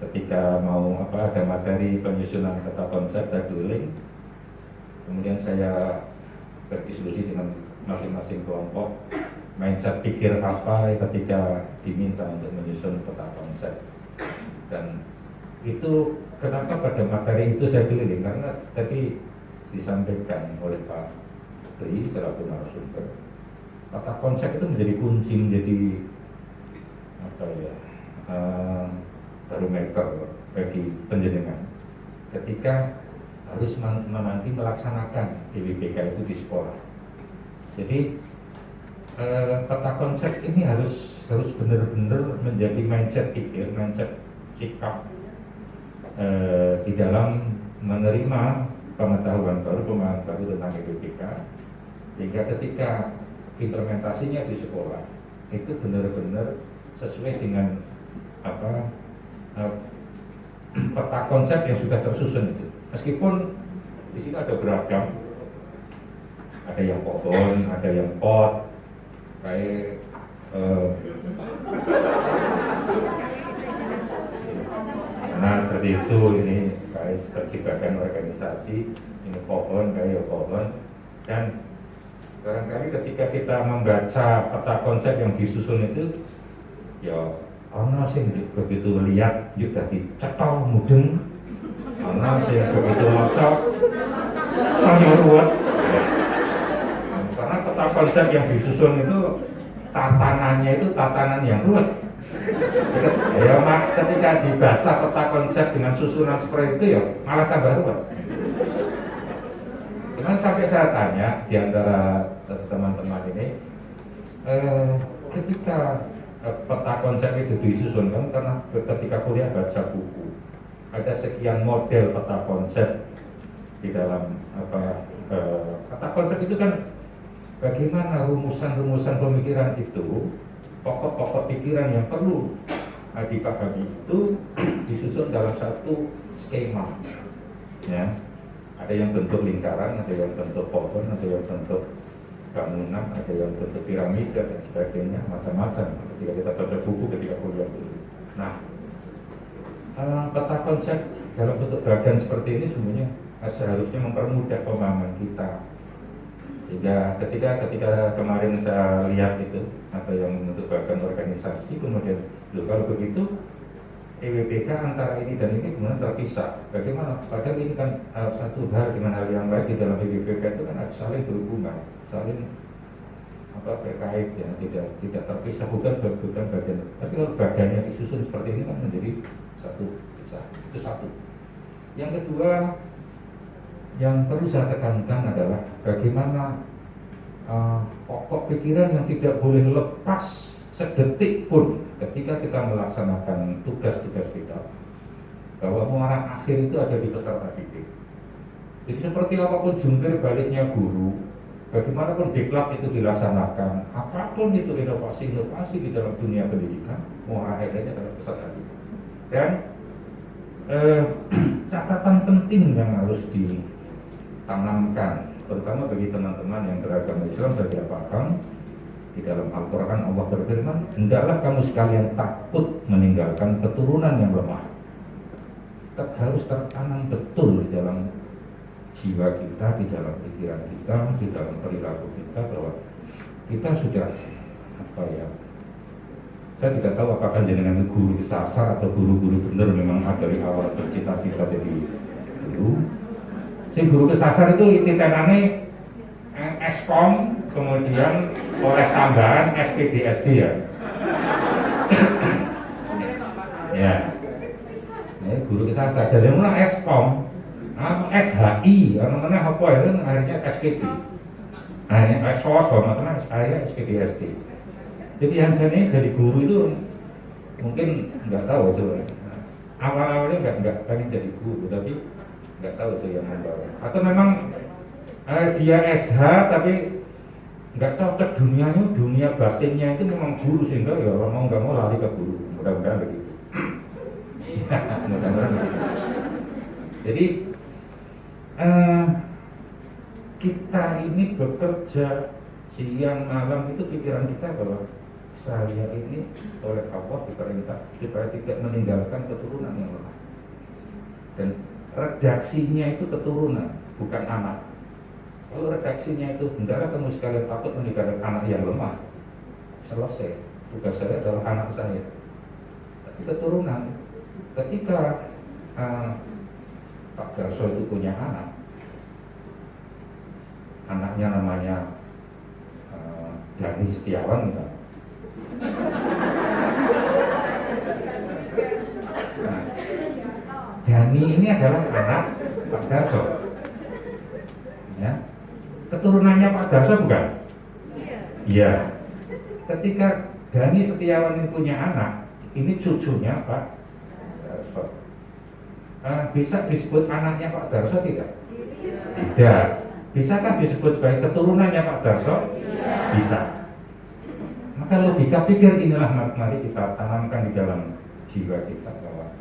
ketika mau ada materi penyusunan peta konsep, saya keliling. Kemudian saya berdiskusi dengan masing-masing kelompok, mindset pikir apa ketika diminta untuk menyusun peta konsep. Dan itu kenapa pada materi itu saya keliling, karena tadi disampaikan oleh Pak Tri selaku narasumber, peta konsep itu menjadi kunci, menjadi barometer bagi penjenengan ketika harus nanti melaksanakan IWPK itu di sekolah. Jadi peta konsep ini harus benar-benar menjadi mindset pikir, mindset sikap di dalam menerima pengetahuan baru tentang IWPK, sehingga ketika implementasinya di sekolah itu benar-benar sesuai dengan peta konsep yang sudah tersusun itu. Meskipun di sini ada beragam, ada yang pohon, ada yang pot, kayak nah seperti itu, ini kayak seperti bagian organisasi, ini pohon, kayak pohon. Dan barangkali ketika kita membaca peta konsep yang disusun itu, ya ana sing begitu lihat juga dicetol mudeng, ana sing begitu maca saya ruwet. Karena peta konsep yang disusun itu tatanannya itu tatanan yang ruwet. Ya ketika dibaca peta konsep dengan susunan seperti itu, ya malah tambah ruwet. Cuman sampai saya tanya di antara teman-teman ini, ketika peta konsep itu disusun, kan karena ketika kuliah baca buku ada sekian model peta konsep di dalam peta konsep itu kan bagaimana rumusan-rumusan pemikiran itu, pokok-pokok pikiran yang perlu dipahami itu disusun dalam satu skema, ya. Ada yang bentuk lingkaran, ada yang bentuk pohon, ada yang bentuk bangunan, ada yang bentuk piramida dan sebagainya, macam-macam ketika kita baca buku ketika kuliah dulu. Nah, peta konsep dalam bentuk bagan seperti ini sebenarnya seharusnya mempermudah pemahaman kita. Sehingga ketika kemarin saya lihat itu ada yang bentuk bagan organisasi, kemudian kalau begitu IWPK antara ini dan ini kemudian terpisah. Bagaimana? Padahal ini kan satu hal dengan hal yang baik di dalam IWPK itu kan ada saling berhubungan, saling terkait, ya, tidak terpisah, bukan bagian. Tapi kalau bagiannya disusun seperti ini kan menjadi satu pisah. Itu satu. Yang kedua yang perlu saya tekankan adalah bagaimana pokok pikiran yang tidak boleh lepas sedetik pun ketika kita melaksanakan tugas-tugas kita, bahwa muara akhir itu ada di peserta didik. Jadi seperti apapun jungkir baliknya guru, bagaimanapun diklat itu dilaksanakan, apapun itu inovasi-inovasi di dalam dunia pendidikan, muara akhirnya adalah peserta didik. Dan catatan penting yang harus ditanamkan, terutama bagi teman-teman yang beragama Islam, saya paham di dalam Al-Quran Allah berfirman, hendaklah kamu sekalian takut meninggalkan keturunan yang lemah. Harus tertanam betul di dalam jiwa kita, di dalam pikiran kita, di dalam perilaku kita, bahwa kita sudah saya tidak tahu apakah jenengan guru kesasar atau guru-guru benar memang dari awal bercita-cita jadi guru. Si guru kesasar itu titenane Eskom, kemudian oleh tambahan SPD ya. Ya, guru kesasar. Jadi mana Eskom, SHI, mana apa ya? Akhirnya SPD. Akhirnya SOS, mana akhirnya SPD. Jadi yang jadi guru itu mungkin nggak tahu itu. Awal-awalnya nggak pengen jadi guru, tapi nggak tahu itu yang membawa. Atau memang dia SH tapi nggak cocok dunia batinnya itu memang guru, sehingga ya mau nggak mau lari ke guru. Mudah-mudahan begitu. Mudah-mudahan begitu. Jadi kita ini bekerja siang malam, itu pikiran kita bahwa saya ini oleh Allah diperintah supaya tidak meninggalkan keturunan yang lemah. Dan redaksinya itu keturunan, bukan anak. Kalau redaksinya itu hendaklah kamu sekalian takut meninggalkan anak yang lemah, selesai. Tugas saya adalah anak saya. Tapi keturunan, ketika Pak Darso itu punya anaknya namanya Dani Setiawan misalnya. Nah, Dani ini adalah anak Pak Darso. Ya. Keturunannya Pak Darso bukan? Iya. Ketika Dani Setiawan ini punya anak, ini cucunya Pak Darso. Bisa disebut anaknya Pak Darso tidak? Tidak. Bisakah disebut sebagai keturunannya Pak Darso? Bisa. Maka logika pikir inilah mari kita tanamkan di dalam jiwa kita, bahwa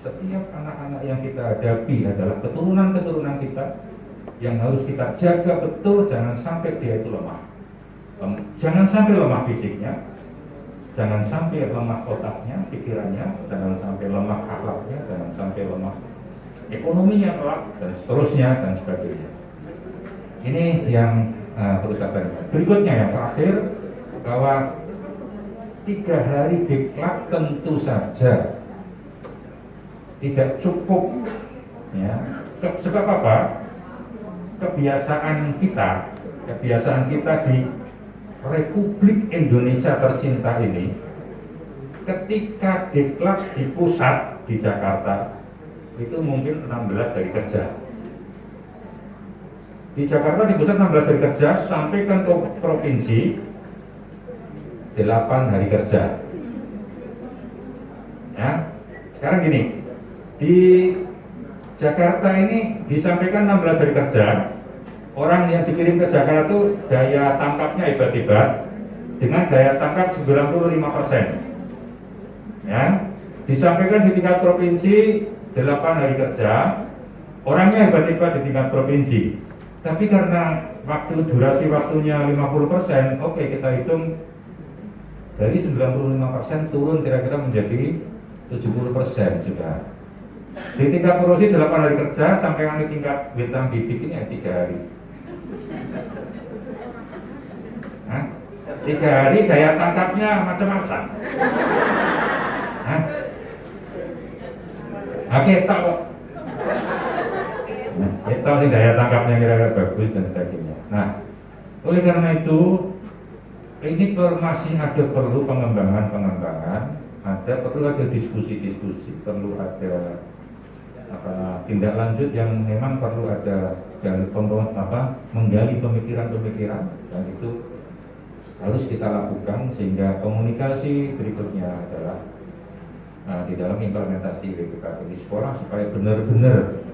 setiap anak-anak yang kita hadapi adalah keturunan-keturunan kita yang harus kita jaga betul, jangan sampai dia itu lemah. Jangan sampai lemah fisiknya, jangan sampai lemah otaknya, pikirannya, jangan sampai lemah akhlaknya, jangan sampai lemah ekonominya kelak, dan seterusnya dan sebagainya. Ini yang perlu saya sampaikan. Berikutnya yang terakhir, bahwa 3 hari diklat tentu saja tidak cukup, ya. Sebab apa? Kebiasaan kita di Republik Indonesia tercinta ini, ketika diklat di pusat di Jakarta itu mungkin 16 hari kerja. Di Jakarta di pusat 16 hari kerja, sampai ke provinsi 8 hari kerja. Ya, sekarang gini, di Jakarta ini disampaikan 16 hari kerja. Orang yang dikirim ke Jakarta itu daya tangkapnya hebat-hebat, dengan daya tangkap 95%. Ya, disampaikan di tingkat provinsi 8 hari kerja, orangnya hebat-hebat di tingkat provinsi. Tapi karena durasi waktunya 50%, oke, kita hitung dari 95% turun kira-kira menjadi 70% juga. Di tingkat provinsi 8 hari kerja, sampai di tingkat bintang bidik ini 3 hari. 3 hari daya tangkapnya macam-macam. Kita kok. Kita sih daya tangkapnya kira-kira bagus dan sebagainya. Nah, oleh karena itu ini masih ada perlu pengembangan, perlu ada diskusi-diskusi, perlu ada tindak lanjut yang memang perlu ada menggali pemikiran-pemikiran, dan itu harus kita lakukan, sehingga komunikasi berikutnya adalah di dalam implementasi BPKB di sekolah supaya benar-benar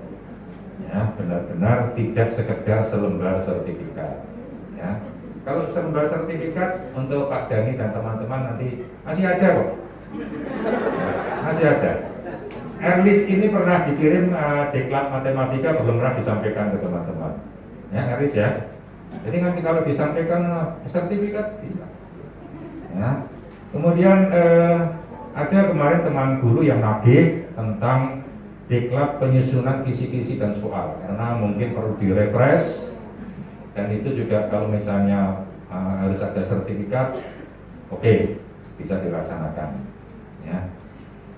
tidak sekedar selembar sertifikat. Ya. Kalau selembar sertifikat untuk Pak Dani dan teman-teman nanti masih ada kok, masih ada. Erlis ini pernah dikirim diklat matematika, belum pernah disampaikan ke teman-teman. Ya, Erlis ya. Jadi nanti kalau disampaikan sertifikat bisa. Ya. Kemudian ada kemarin teman guru yang nagih tentang diklat penyusunan kisi-kisi dan soal, karena mungkin perlu direfresh, dan itu juga kalau misalnya harus ada sertifikat, oke, bisa dilaksanakan. Ya.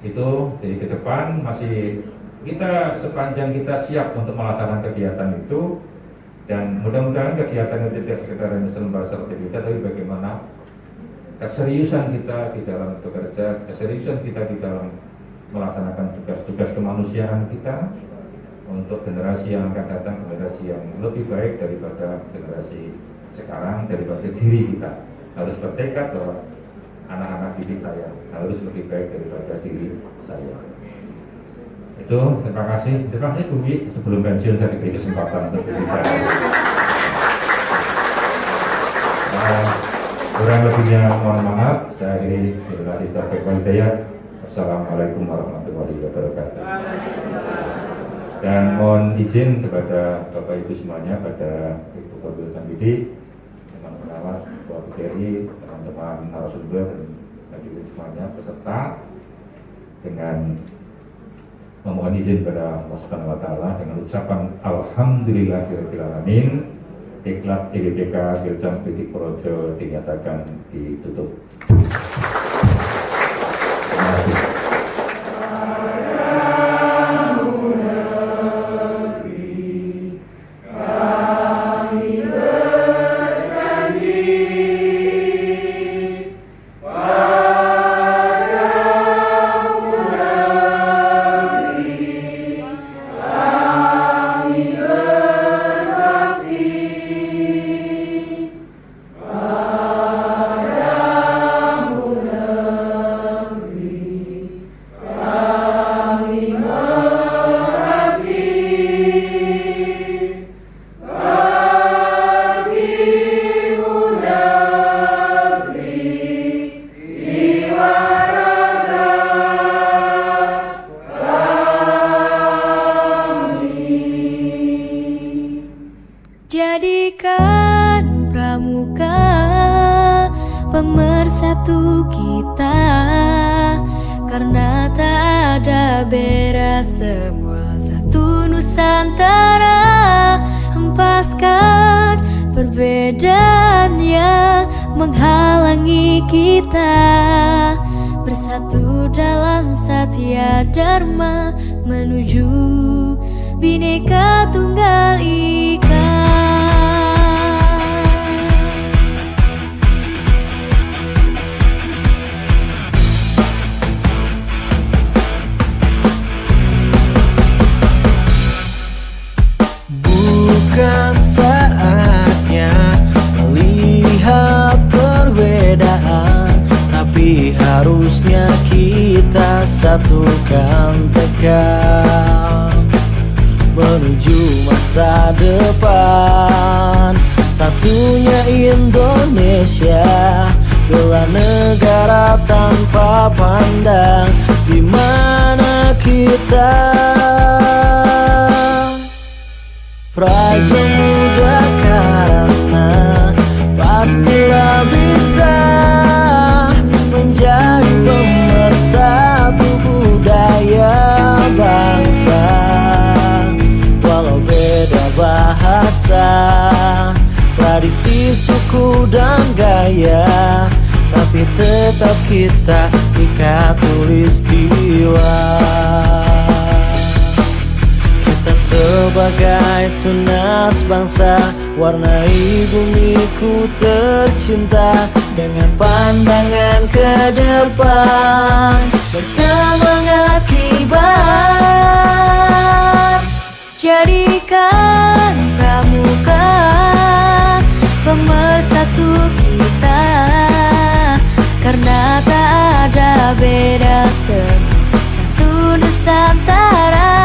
Itu jadi ke depan masih kita sepanjang kita siap untuk melaksanakan kegiatan itu, dan mudah-mudahan kegiatan itu tidak sekedar hanya selembar sertifikat, tapi bagaimana keseriusan kita di dalam bekerja, keseriusan kita di dalam melaksanakan tugas-tugas kemanusiaan kita untuk generasi yang akan datang, generasi yang lebih baik daripada generasi sekarang, daripada diri kita. Harus bertekad bahwa anak-anak didik saya harus lebih baik daripada diri saya. Itu, terima kasih Bu Wi. Sebelum pensiun saya diberi kesempatan untuk berbicara. Kurang lebihnya mohon maaf. Saya akhiri bila ditaufiq wal hidayah. Assalamualaikum warahmatullahi wabarakatuh. Dan mohon izin kepada Bapak Ibu semuanya, pada Ibu Korwil Tambidi, teman pengawas, Ketua PGRI, teman-teman narasumber dan hadirin semuanya peserta, dengan memohon izin kepada Allah Subhanahu wa taala dengan ucapan alhamdulillahirabbil alamin, diklat IWPK Wiljam Pidik Purworejo dinyatakan ditutup. Terima kasih. Jadikan pramuka pemersatu kita, karena tak ada beda, semua satu Nusantara. Hempaskan perbedaan yang menghalangi kita, bersatu dalam Satya Dharma menuju Bhinneka Tunggal Ika. Bukan saatnya melihat perbedaan, tapi harusnya kita satukan tekad menuju masa depan. Satunya Indonesia, bela negara tanpa pandang di mana kita. Praja Muda karena pastilah bisa menjadi pemersatu budaya bangsa. Walau beda bahasa, tradisi, suku dan gaya, tapi tetap kita Ika Tulistiwa. Sebagai tunas bangsa, warnai bumiku tercinta dengan pandangan ke depan dan semangat kibar. Jadikan pramuka pemersatu kita, karena tak ada beda, satu Nusantara.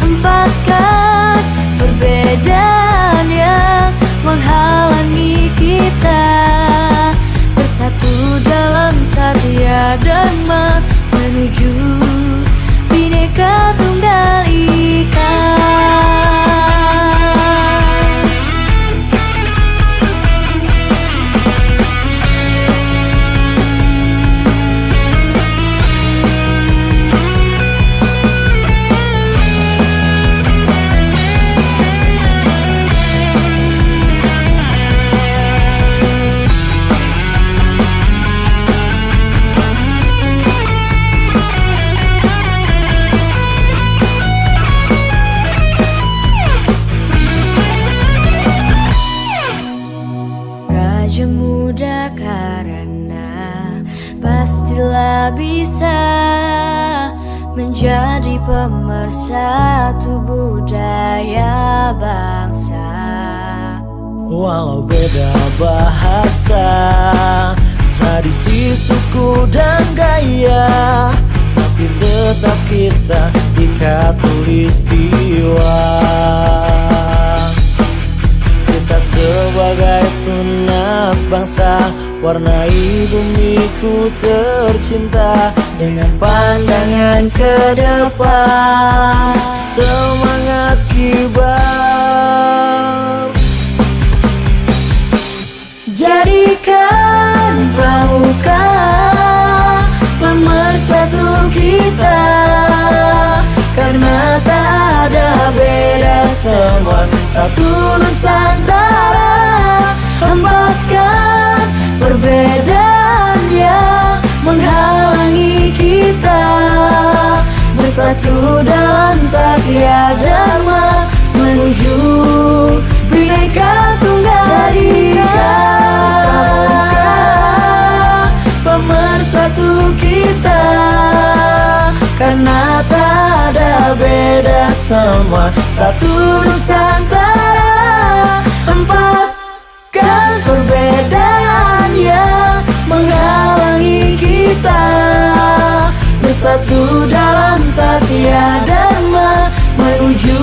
Hempaskan perbedaan yang menghalangi kita, bersatu dalam Satya Dharma menuju Bhinneka Tunggal Ika. Pastilah bisa menjadi pemersatu budaya bangsa. Walau beda bahasa, tradisi, suku dan gaya, tapi tetap kita Ika Tulistiwa. Kita sebagai tunas bangsa, warnai bumiku tercinta dengan pandangan ke depan. Semangat kibar, jadikan pramuka pemersatu kita, karena tak ada beda, semua satu Nusantara. Hempaskan perbedaan yang menghalangi kita, bersatu dalam Satya Dharma menuju Bhinneka Tunggal Ika. Pemersatu kita, karena tak ada beda, semua satu Nusantara. Hempaskan perbedaan yang menghalangi kita, bersatu dalam Satya Dharma menuju